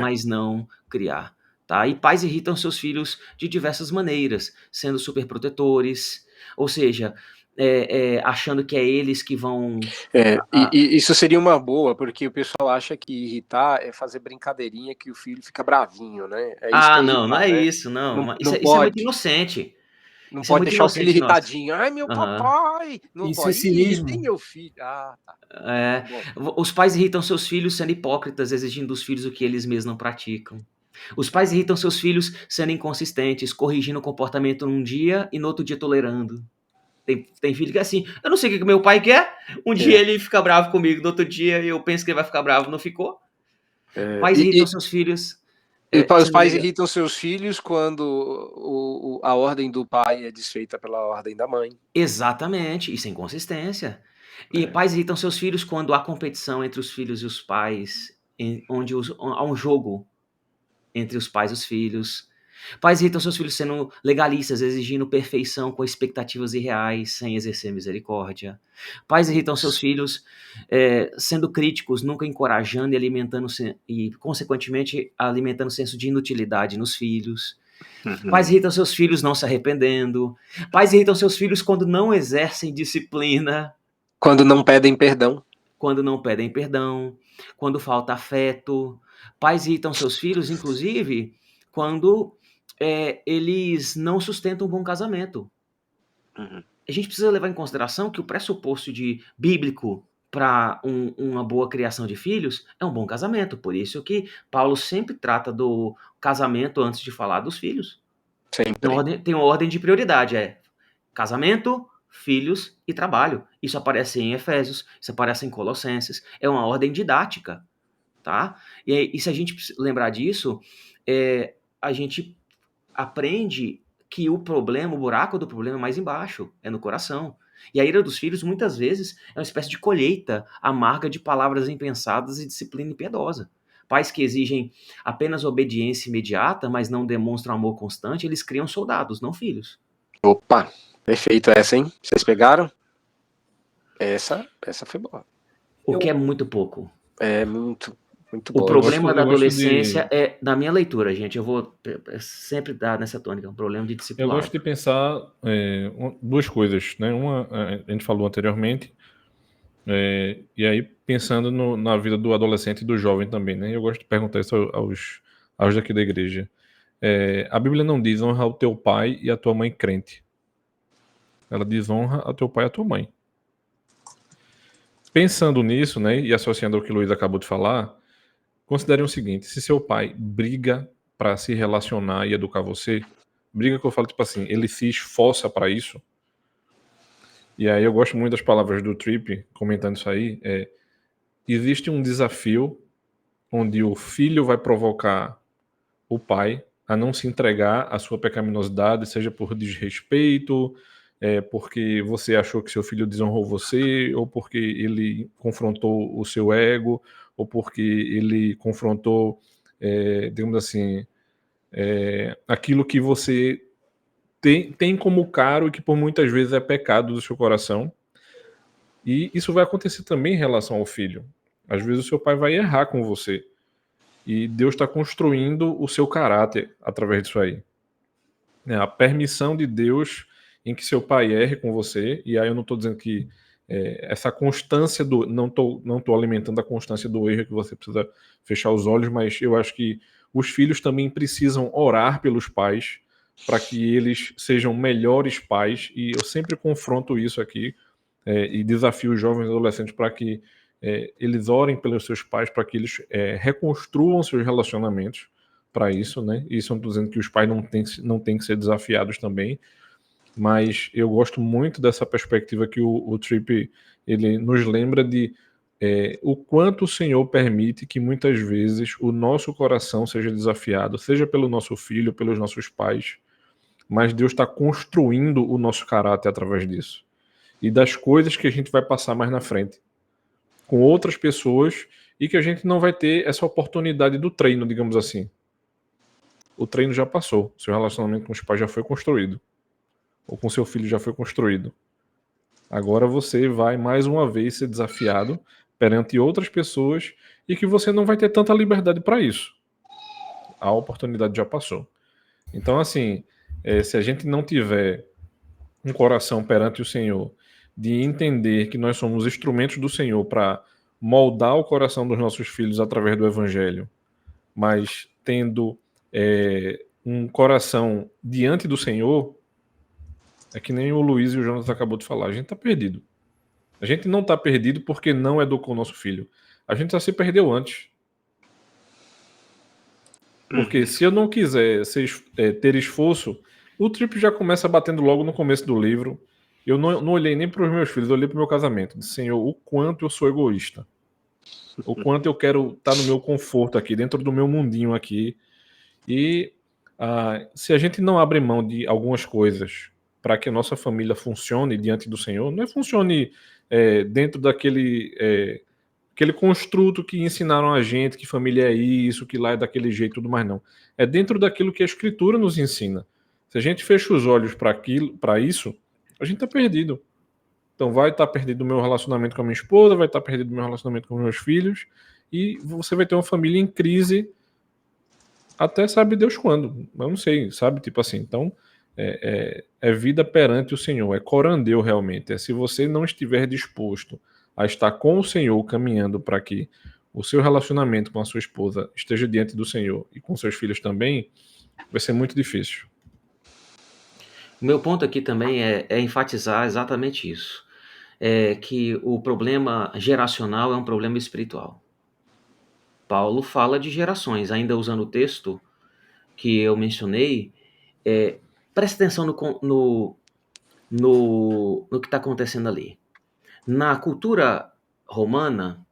mas não criar. Tá? E pais irritam seus filhos de diversas maneiras, sendo superprotetores, ou seja, achando que é eles que vão... E isso seria uma boa, porque o pessoal acha que irritar é fazer brincadeirinha que o filho fica bravinho, né? Não é isso, não. Não Isso pode. É muito inocente. Não pode deixar o filho irritadinho. Ai, meu papai! Não isso pode. É cinismo. Irritei meu filho. Tá. Os pais irritam seus filhos sendo hipócritas, exigindo dos filhos o que eles mesmos não praticam. Os pais irritam seus filhos sendo inconsistentes, corrigindo o comportamento num dia e no outro dia tolerando. Tem filho que é assim, eu não sei o que meu pai quer, um dia ele fica bravo comigo, no outro dia eu penso que ele vai ficar bravo, não ficou. Pais irritam seus filhos... Os pais irritam seus filhos quando a ordem do pai é desfeita pela ordem da mãe. Exatamente, isso é inconsistência. E pais irritam seus filhos quando há competição entre os filhos e os pais, onde há um jogo entre os pais e os filhos. Pais irritam seus filhos sendo legalistas, exigindo perfeição com expectativas irreais, sem exercer misericórdia. Pais irritam seus filhos sendo críticos, nunca encorajando e alimentando, e consequentemente alimentando senso de inutilidade nos filhos. Pais irritam seus filhos não se arrependendo. Pais irritam seus filhos quando não exercem disciplina. Quando não pedem perdão. Quando não pedem perdão. Quando falta afeto. Pais irritam seus filhos, inclusive, quando eles não sustentam um bom casamento. A gente precisa levar em consideração que o pressuposto bíblico para uma boa criação de filhos é um bom casamento. Por isso que Paulo sempre trata do casamento antes de falar dos filhos. Sempre. Tem uma ordem de prioridade, casamento, filhos e trabalho. Isso aparece em Efésios, isso aparece em Colossenses. É uma ordem didática, tá? E se a gente lembrar disso, a gente aprende que o buraco do problema é mais embaixo, é no coração. E a ira dos filhos, muitas vezes, é uma espécie de colheita amarga de palavras impensadas e disciplina impiedosa. Pais que exigem apenas obediência imediata, mas não demonstram amor constante, eles criam soldados, não filhos. Opa, perfeito essa, hein? Vocês pegaram? Essa foi boa. O que é muito pouco. É muito O bom. problema da adolescência é, na minha leitura, gente, eu vou sempre dar nessa tônica, um problema de discipulado. Eu gosto de pensar duas coisas, né? Uma, a gente falou anteriormente, e aí pensando na vida do adolescente e do jovem também, né? Eu gosto de perguntar isso aos daqui da igreja. A Bíblia não diz honra o teu pai e a tua mãe crente. Ela diz honra ao teu pai e a tua mãe. Pensando nisso, né, e associando ao que o Luiz acabou de falar, considere o seguinte: se seu pai briga para se relacionar e educar você, briga que eu falo tipo assim, ele se esforça para isso. E aí eu gosto muito das palavras do Tripp comentando isso aí. Existe um desafio onde o filho vai provocar o pai a não se entregar à sua pecaminosidade, seja por desrespeito, porque você achou que seu filho desonrou você, ou porque ele confrontou o seu ego, ou porque ele confrontou, digamos assim, aquilo que você tem como caro e que por muitas vezes é pecado do seu coração. E isso vai acontecer também em relação ao filho. Às vezes o seu pai vai errar com você. E Deus está construindo o seu caráter através disso aí. A permissão de Deus em que seu pai erre com você, e aí eu não estou dizendo que essa constância não tô alimentando a constância do erro, que você precisa fechar os olhos, mas eu acho que os filhos também precisam orar pelos pais para que eles sejam melhores pais, e eu sempre confronto isso aqui e desafio os jovens e adolescentes para que eles orem pelos seus pais, para que eles reconstruam seus relacionamentos para isso, né? Isso eu não estou dizendo que os pais não têm que ser desafiados também, mas eu gosto muito dessa perspectiva que o Tripp ele nos lembra de o quanto o Senhor permite que muitas vezes o nosso coração seja desafiado, seja pelo nosso filho, pelos nossos pais, mas Deus está construindo o nosso caráter através disso e das coisas que a gente vai passar mais na frente com outras pessoas, e que a gente não vai ter essa oportunidade do treino, digamos assim. O treino já passou, seu relacionamento com os pais já foi construído, ou com seu filho já foi construído. Agora você vai mais uma vez ser desafiado perante outras pessoas, e que você não vai ter tanta liberdade para isso. A oportunidade já passou. Então, assim, se a gente não tiver um coração perante o Senhor, de entender que nós somos instrumentos do Senhor para moldar o coração dos nossos filhos através do Evangelho, mas tendo um coração diante do Senhor, é que nem o Luiz e o Jonas acabou de falar, a gente está perdido. A gente não está perdido porque não educou o nosso filho. A gente já se perdeu antes. Porque se eu não quiser ter esforço, o Tripp já começa batendo logo no começo do livro. Eu não olhei nem para os meus filhos, eu olhei para o meu casamento. Disse, Senhor, o quanto eu sou egoísta. O quanto eu quero estar no meu conforto aqui, dentro do meu mundinho aqui. E se a gente não abre mão de algumas coisas para que a nossa família funcione diante do Senhor, não funcione dentro aquele construto que ensinaram a gente, que família é isso, que lá é daquele jeito e tudo mais, não. É dentro daquilo que a Escritura nos ensina. Se a gente fecha os olhos para isso, a gente está perdido. Então vai estar perdido o meu relacionamento com a minha esposa, vai estar perdido o meu relacionamento com os meus filhos, e você vai ter uma família em crise até sabe Deus quando. Eu não sei, sabe? Tipo assim, então é vida perante o Senhor, é corandeu realmente. É se você não estiver disposto a estar com o Senhor caminhando para que o seu relacionamento com a sua esposa esteja diante do Senhor e com seus filhos também, vai ser muito difícil. O meu ponto aqui também é enfatizar exatamente isso. É que o problema geracional é um problema espiritual. Paulo fala de gerações, ainda usando o texto que eu mencionei, presta atenção no que está acontecendo ali. Na cultura romana,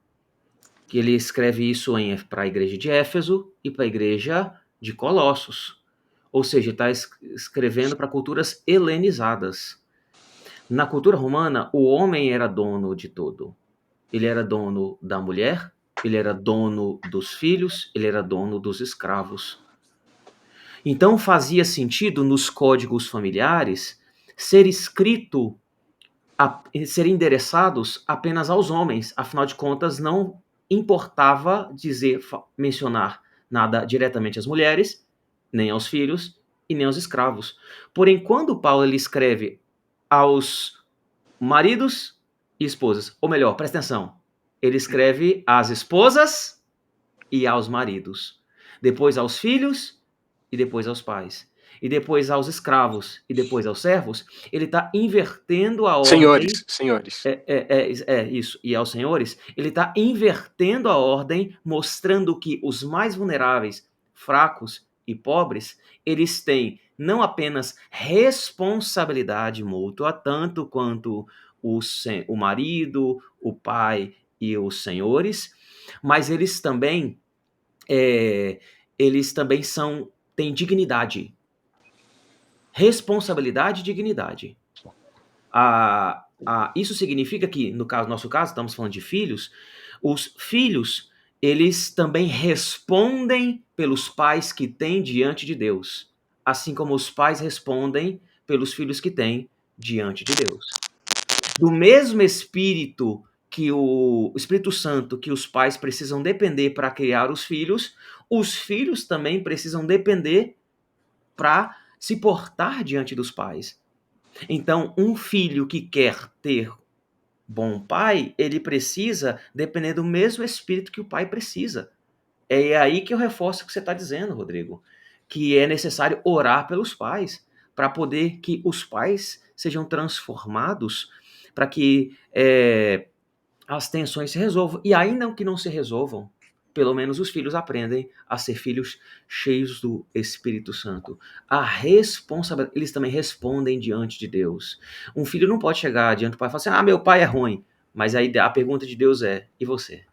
que ele escreve isso para a igreja de Éfeso e para a igreja de Colossos. Ou seja, está escrevendo para culturas helenizadas. Na cultura romana, o homem era dono de tudo. Ele era dono da mulher, ele era dono dos filhos, ele era dono dos escravos. Então fazia sentido nos códigos familiares ser escrito, ser endereçados apenas aos homens. Afinal de contas, não importava mencionar nada diretamente às mulheres, nem aos filhos e nem aos escravos. Porém, quando Paulo ele escreve aos maridos e esposas, ou melhor, presta atenção, ele escreve às esposas e aos maridos, depois aos filhos e depois aos pais, e depois aos escravos e depois aos servos. Ele está invertendo a ordem. Senhores. Isso. E aos senhores, ele está invertendo a ordem, mostrando que os mais vulneráveis, fracos e pobres, eles têm não apenas responsabilidade mútua, tanto quanto o marido, o pai e os senhores, mas eles também têm dignidade. Responsabilidade e dignidade. Isso significa que, no nosso caso, estamos falando de filhos, os filhos, eles também respondem pelos pais que têm diante de Deus, assim como os pais respondem pelos filhos que têm diante de Deus. Do mesmo Espírito que o Espírito Santo que os pais precisam depender para criar os filhos também precisam depender para se portar diante dos pais. Então, um filho que quer ter bom pai, ele precisa depender do mesmo Espírito que o pai precisa. É aí que eu reforço o que você está dizendo, Rodrigo, que é necessário orar pelos pais, para poder que os pais sejam transformados, para que as tensões se resolvam. E ainda que não se resolvam, pelo menos os filhos aprendem a ser filhos cheios do Espírito Santo. Eles também respondem diante de Deus. Um filho não pode chegar diante do pai e falar assim, meu pai é ruim. Mas aí a pergunta de Deus é, e você?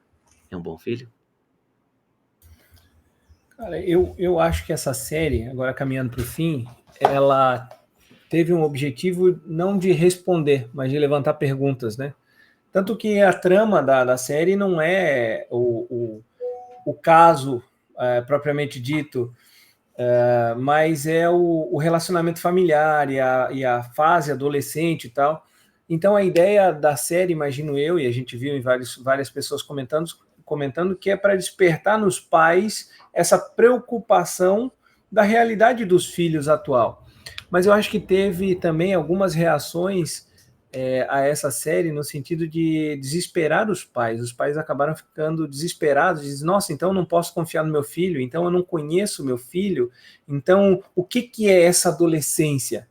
É um bom filho? Cara, eu acho que essa série, agora caminhando para o fim, ela teve um objetivo não de responder, mas de levantar perguntas, né? Tanto que a trama da série não é o caso propriamente dito, mas é o relacionamento familiar e a fase adolescente e tal. Então a ideia da série, imagino eu, e a gente viu em várias pessoas comentando que é para despertar nos pais essa preocupação da realidade dos filhos atual. Mas eu acho que teve também algumas reações a essa série no sentido de desesperar os pais. Os pais acabaram ficando desesperados, dizem, nossa, então eu não posso confiar no meu filho, então eu não conheço meu filho, então o que é essa adolescência?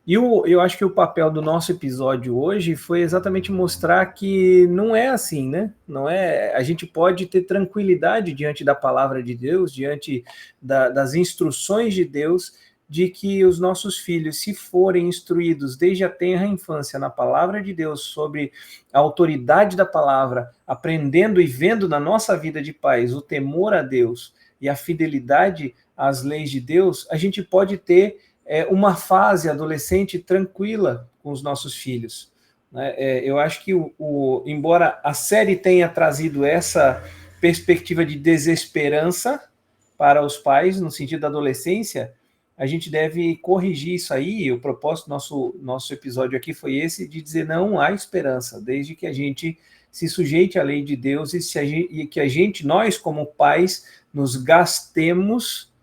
E eu acho que o papel do nosso episódio hoje foi exatamente mostrar que não é assim, né? Não é. A gente pode ter tranquilidade diante da palavra de Deus, diante das instruções de Deus, de que os nossos filhos, se forem instruídos desde a tenra infância na palavra de Deus, sobre a autoridade da palavra, aprendendo e vendo na nossa vida de pais o temor a Deus e a fidelidade às leis de Deus, a gente pode ter uma fase adolescente tranquila com os nossos filhos. né? Eu acho que, embora a série tenha trazido essa perspectiva de desesperança para os pais, no sentido da adolescência, a gente deve corrigir isso aí. O propósito do nosso episódio aqui foi esse, de dizer não há esperança, desde que a gente se sujeite à lei de Deus e que nós como pais, nos gastemos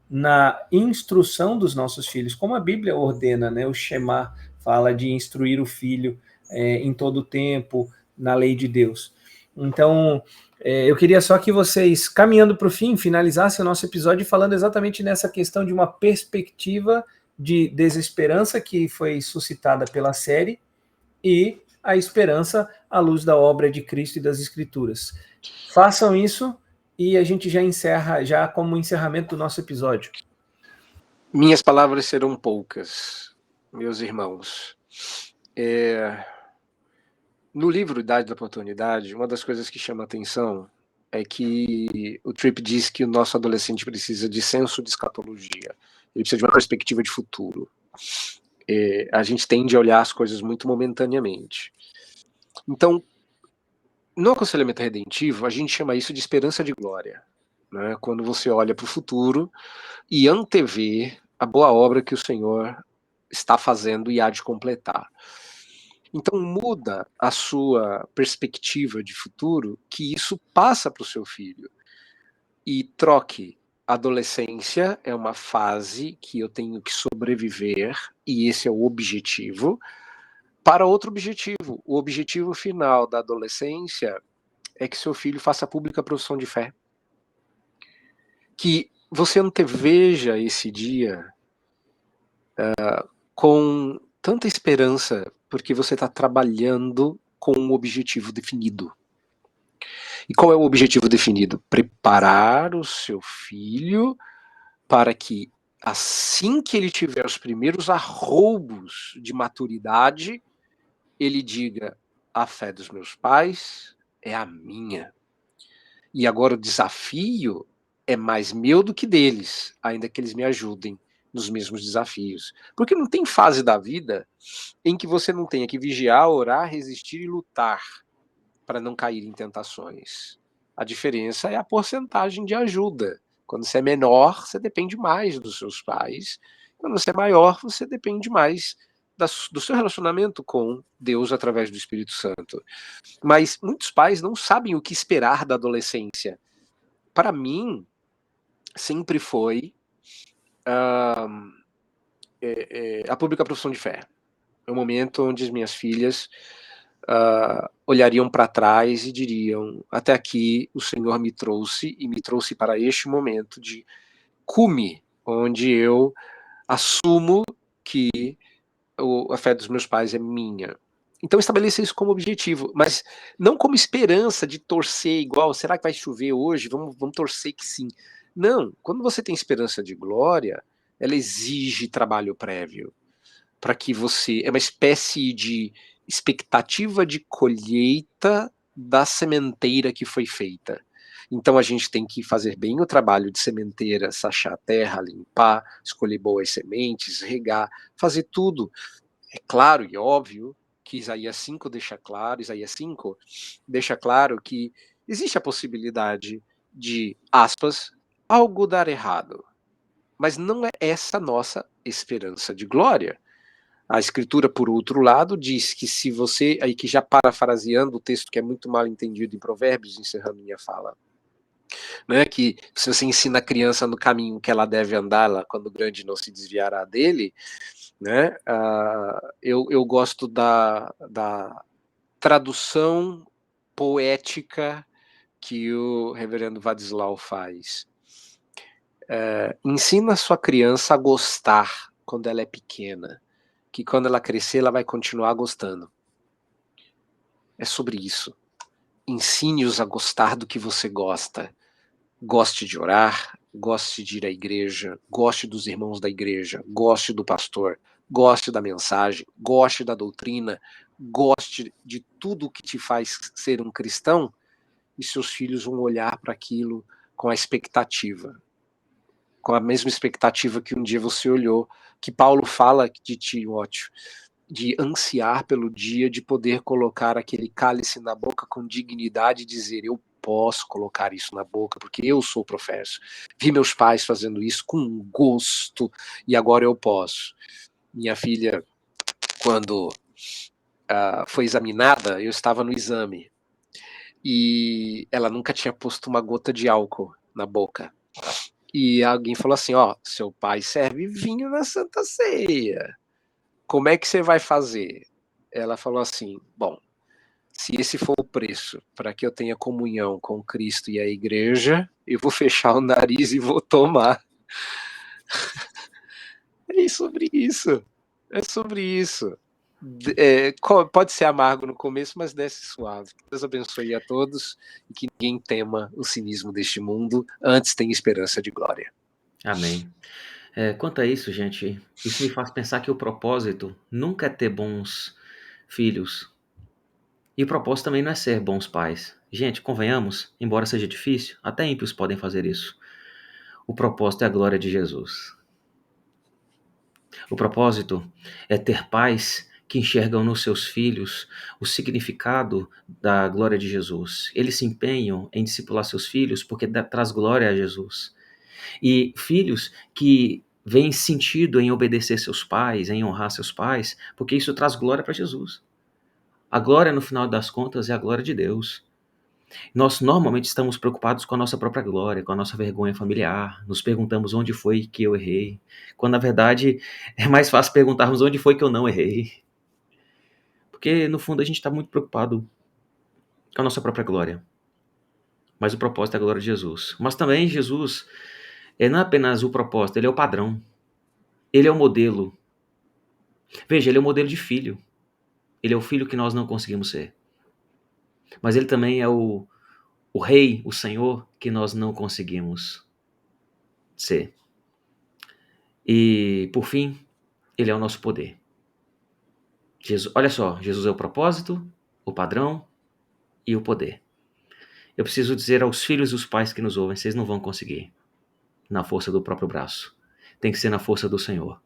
na instrução dos nossos filhos, como a Bíblia ordena, né? O Shema fala de instruir o filho em todo o tempo, na lei de Deus. Então, eu queria só que vocês, caminhando para o fim, finalizassem o nosso episódio falando exatamente nessa questão de uma perspectiva de desesperança que foi suscitada pela série e a esperança à luz da obra de Cristo e das Escrituras. Façam isso e a gente já encerra, já como encerramento do nosso episódio. Minhas palavras serão poucas, meus irmãos. No livro Idade da Oportunidade, uma das coisas que chama atenção é que o Tripp diz que o nosso adolescente precisa de senso de escatologia. Ele precisa de uma perspectiva de futuro. A gente tende a olhar as coisas muito momentaneamente. Então, no aconselhamento redentivo, a gente chama isso de esperança de glória, né? Quando você olha para o futuro e antevê a boa obra que o Senhor está fazendo e há de completar. Então muda a sua perspectiva de futuro, que isso passa para o seu filho. E troque. Adolescência é uma fase que eu tenho que sobreviver, e esse é o objetivo, para outro objetivo. O objetivo final da adolescência é que seu filho faça pública a profissão de fé. Que você anteveja esse dia com tanta esperança, porque você está trabalhando com um objetivo definido. E qual é o objetivo definido? Preparar o seu filho para que, assim que ele tiver os primeiros arroubos de maturidade, ele diga: a fé dos meus pais é a minha. E agora o desafio é mais meu do que deles, ainda que eles me ajudem nos mesmos desafios. Porque não tem fase da vida em que você não tenha que vigiar, orar, resistir e lutar para não cair em tentações. A diferença é a porcentagem de ajuda. Quando você é menor, você depende mais dos seus pais. Quando você é maior, você depende mais do seu relacionamento com Deus através do Espírito Santo. Mas muitos pais não sabem o que esperar da adolescência. Para mim, sempre foi a pública profissão de fé. É o momento onde as minhas filhas olhariam para trás e diriam: até aqui o Senhor me trouxe, e me trouxe para este momento de cume, onde eu assumo que a fé dos meus pais é minha. Então estabeleça isso como objetivo, mas não como esperança de torcer igual, será que vai chover hoje? Vamos torcer que sim. Não, quando você tem esperança de glória, ela exige trabalho prévio, para que você... É uma espécie de expectativa de colheita da sementeira que foi feita. Então a gente tem que fazer bem o trabalho de sementeira, sachar a terra, limpar, escolher boas sementes, regar, fazer tudo. É claro e óbvio que Isaías 5 deixa claro que existe a possibilidade de, aspas, algo dar errado. Mas não é essa nossa esperança de glória. A Escritura, por outro lado, diz que se você, aí que já parafraseando o texto que é muito mal entendido em Provérbios, encerrando minha fala, né, que se você ensina a criança no caminho que ela deve andar, ela, quando grande não se desviará dele, né, eu gosto da tradução poética que o reverendo Vadislau faz. Ensina a sua criança a gostar quando ela é pequena, que quando ela crescer ela vai continuar gostando. É sobre isso. Ensine-os a gostar do que você gosta. Goste de orar, goste de ir à igreja, goste dos irmãos da igreja, goste do pastor, goste da mensagem, goste da doutrina, goste de tudo que te faz ser um cristão, e seus filhos vão olhar para aquilo com a expectativa, com a mesma expectativa que um dia você olhou, que Paulo fala de Timóteo. de ansiar pelo dia de poder colocar aquele cálice na boca com dignidade e dizer: eu posso colocar isso na boca porque eu sou professo. Vi meus pais fazendo isso com gosto e agora eu posso. Minha filha, quando foi examinada, eu estava no exame e ela nunca tinha posto uma gota de álcool na boca. E alguém falou assim: ó, seu pai serve vinho na Santa Ceia. Como é que você vai fazer? Ela falou assim: bom, se esse for o preço para que eu tenha comunhão com Cristo e a igreja, eu vou fechar o nariz e vou tomar. É sobre isso. É sobre isso. Pode ser amargo no começo, mas desce suave. Deus abençoe a todos e que ninguém tema o cinismo deste mundo. Antes tem esperança de glória. Amém. Quanto a isso, gente, isso me faz pensar que o propósito nunca é ter bons filhos. E o propósito também não é ser bons pais. Gente, convenhamos, embora seja difícil, até ímpios podem fazer isso. O propósito é a glória de Jesus. O propósito é ter pais que enxergam nos seus filhos o significado da glória de Jesus. Eles se empenham em discipular seus filhos porque traz glória a Jesus. E filhos que veem sentido em obedecer seus pais, em honrar seus pais, porque isso traz glória para Jesus. A glória, no final das contas, é a glória de Deus. Nós normalmente estamos preocupados com a nossa própria glória, com a nossa vergonha familiar. Nos perguntamos onde foi que eu errei, quando na verdade é mais fácil perguntarmos onde foi que eu não errei. Porque no fundo a gente está muito preocupado com a nossa própria glória. Mas o propósito é a glória de Jesus. Mas também Jesus não é apenas o propósito, ele é o padrão. Ele é o modelo. Veja, ele é o modelo de filho. Ele é o filho que nós não conseguimos ser. Mas ele também é o rei, o senhor, que nós não conseguimos ser. E, por fim, ele é o nosso poder. Jesus, olha só, Jesus é o propósito, o padrão e o poder. Eu preciso dizer aos filhos e os pais que nos ouvem, vocês não vão conseguir na força do próprio braço. Tem que ser na força do Senhor.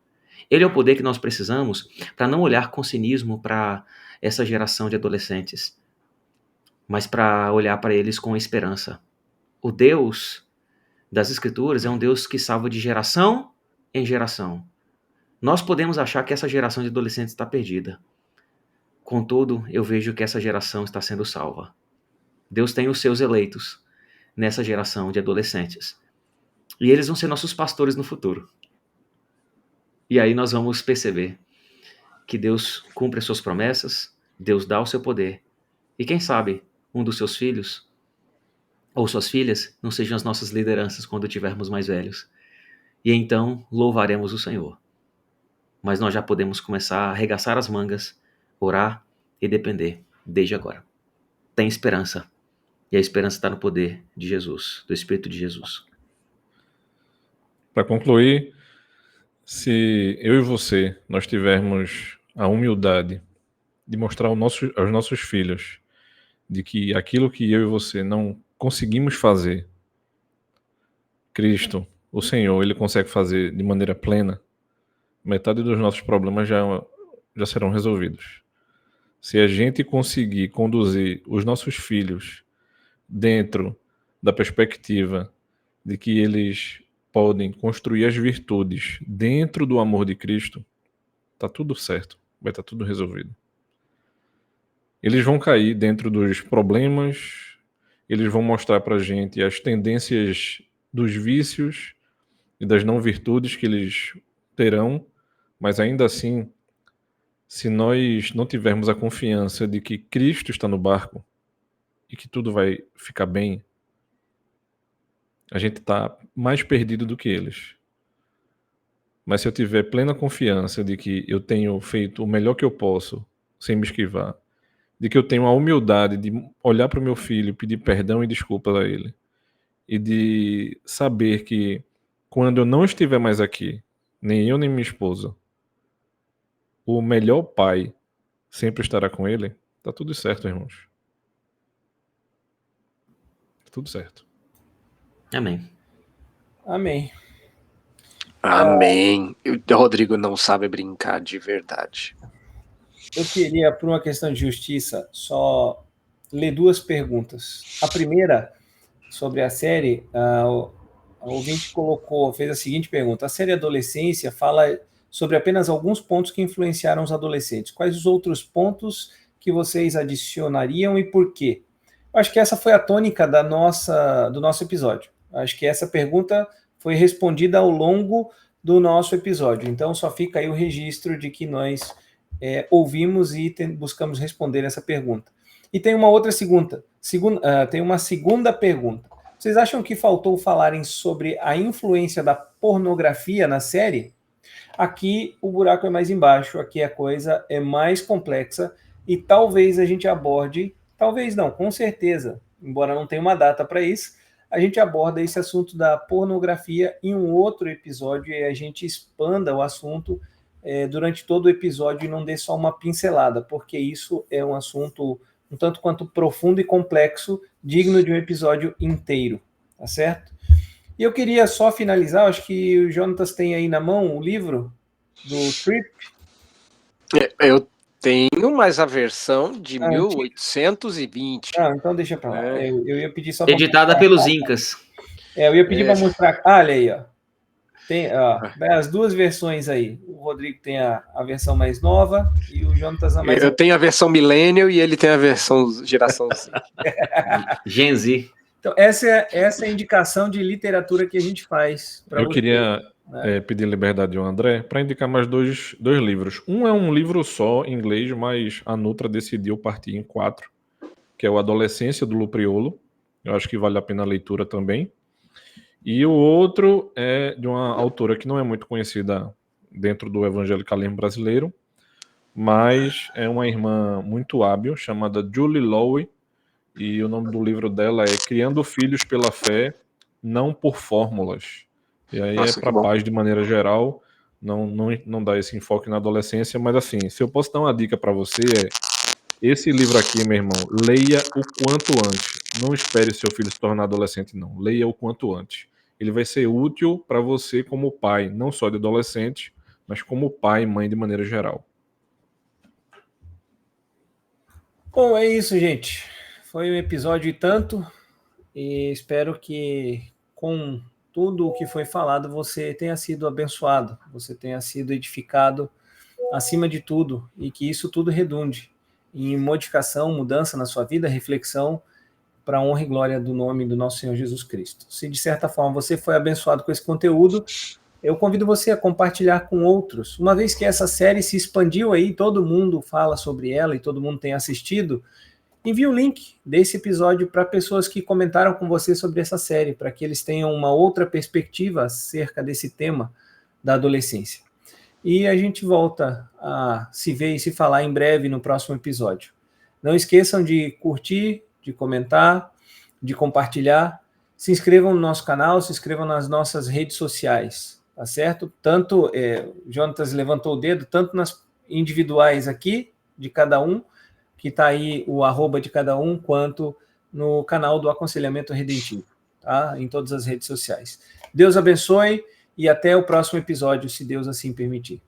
Ele é o poder que nós precisamos para não olhar com cinismo para essa geração de adolescentes, mas para olhar para eles com esperança. O Deus das Escrituras é um Deus que salva de geração em geração. Nós podemos achar que essa geração de adolescentes está perdida. Contudo, eu vejo que essa geração está sendo salva. Deus tem os seus eleitos nessa geração de adolescentes. E eles vão ser nossos pastores no futuro. E aí nós vamos perceber que Deus cumpre as suas promessas, Deus dá o seu poder. E quem sabe um dos seus filhos ou suas filhas não sejam as nossas lideranças quando tivermos mais velhos. E então louvaremos o Senhor. Mas nós já podemos começar a arregaçar as mangas, orar e depender desde agora. Tem esperança. E a esperança está no poder de Jesus, do Espírito de Jesus. Para concluir, se eu e você nós tivermos a humildade de mostrar aos nossos filhos de que aquilo que eu e você não conseguimos fazer, Cristo, o Senhor, ele consegue fazer de maneira plena, metade dos nossos problemas já serão resolvidos. Se a gente conseguir conduzir os nossos filhos dentro da perspectiva de que eles podem construir as virtudes dentro do amor de Cristo, tá tudo certo, vai estar tudo resolvido. Eles vão cair dentro dos problemas, eles vão mostrar pra gente as tendências dos vícios e das não virtudes que eles terão, mas ainda assim, se nós não tivermos a confiança de que Cristo está no barco e que tudo vai ficar bem, a gente está mais perdido do que eles. Mas se eu tiver plena confiança de que eu tenho feito o melhor que eu posso, sem me esquivar, de que eu tenho a humildade de olhar para o meu filho, pedir perdão e desculpas a ele, e de saber que quando eu não estiver mais aqui, nem eu nem minha esposa, o melhor pai sempre estará com ele, tá tudo certo, irmãos. Tá tudo certo. Amém. Amém. Amém. O Rodrigo não sabe brincar de verdade. eu queria, por uma questão de justiça, só ler duas perguntas. A primeira, sobre a série, a ouvinte fez a seguinte pergunta: a série Adolescência fala sobre apenas alguns pontos que influenciaram os adolescentes. Quais os outros pontos que vocês adicionariam e por quê? Eu acho que essa foi a tônica do nosso episódio. Acho que essa pergunta foi respondida ao longo do nosso episódio. Então, só fica aí o registro de que nós ouvimos e buscamos responder essa pergunta. E tem uma outra tem uma segunda pergunta. Vocês acham que faltou falarem sobre a influência da pornografia na série? Aqui o buraco é mais embaixo, aqui a coisa é mais complexa e talvez a gente aborde, talvez não, com certeza, embora não tenha uma data para isso, a gente aborda esse assunto da pornografia em um outro episódio e a gente expanda o assunto durante todo o episódio e não dê só uma pincelada, porque isso é um assunto um tanto quanto profundo e complexo, digno de um episódio inteiro, tá certo? E eu queria só finalizar, acho que o Jonatas tem aí na mão o livro do Trip. Eu tenho, mas a versão de 1820. Então deixa pra lá. Eu ia pedir só pra editada mostrar, pelos Incas. Eu ia pedir para mostrar. Olha aí, ó. Tem as duas versões aí. O Rodrigo tem a versão mais nova e o Jonatas a mais Eu tenho a versão Millennial e ele tem a versão geração Z. Gen Z. Então, essa é a indicação de literatura que a gente faz. Eu queria pedir liberdade ao André para indicar mais dois livros. Um é um livro só, em inglês, mas a Nutra decidiu partir em 4, que é o Adolescência, do Lupriolo. Eu acho que vale a pena a leitura também. E o outro é de uma autora que não é muito conhecida dentro do evangelicalismo brasileiro, mas é uma irmã muito hábil, chamada Julie Lowe, e o nome do livro dela é Criando Filhos pela Fé, Não por Fórmulas. E aí é para paz de maneira geral, não dá esse enfoque na adolescência, mas assim, se eu posso dar uma dica para você esse livro aqui, meu irmão, leia o quanto antes. Não espere seu filho se tornar adolescente, não. Leia o quanto antes. Ele vai ser útil para você como pai, não só de adolescente, mas como pai e mãe de maneira geral. Bom, é isso, gente. Foi um episódio e tanto, e espero que com tudo o que foi falado você tenha sido abençoado, você tenha sido edificado acima de tudo, e que isso tudo redunde em modificação, mudança na sua vida, reflexão, para a honra e glória do nome do nosso Senhor Jesus Cristo. Se de certa forma você foi abençoado com esse conteúdo, eu convido você a compartilhar com outros. Uma vez que essa série se expandiu aí, todo mundo fala sobre ela e todo mundo tem assistido, envie o link desse episódio para pessoas que comentaram com você sobre essa série, para que eles tenham uma outra perspectiva acerca desse tema da adolescência. E a gente volta a se ver e se falar em breve no próximo episódio. Não esqueçam de curtir, de comentar, de compartilhar. Se inscrevam no nosso canal, se inscrevam nas nossas redes sociais, tá certo? Tanto, o Jonatas levantou o dedo, tanto nas individuais aqui, de cada um, que está aí o @ de cada um, quanto no canal do Aconselhamento Redentivo, tá? Em todas as redes sociais. Deus abençoe e até o próximo episódio, se Deus assim permitir.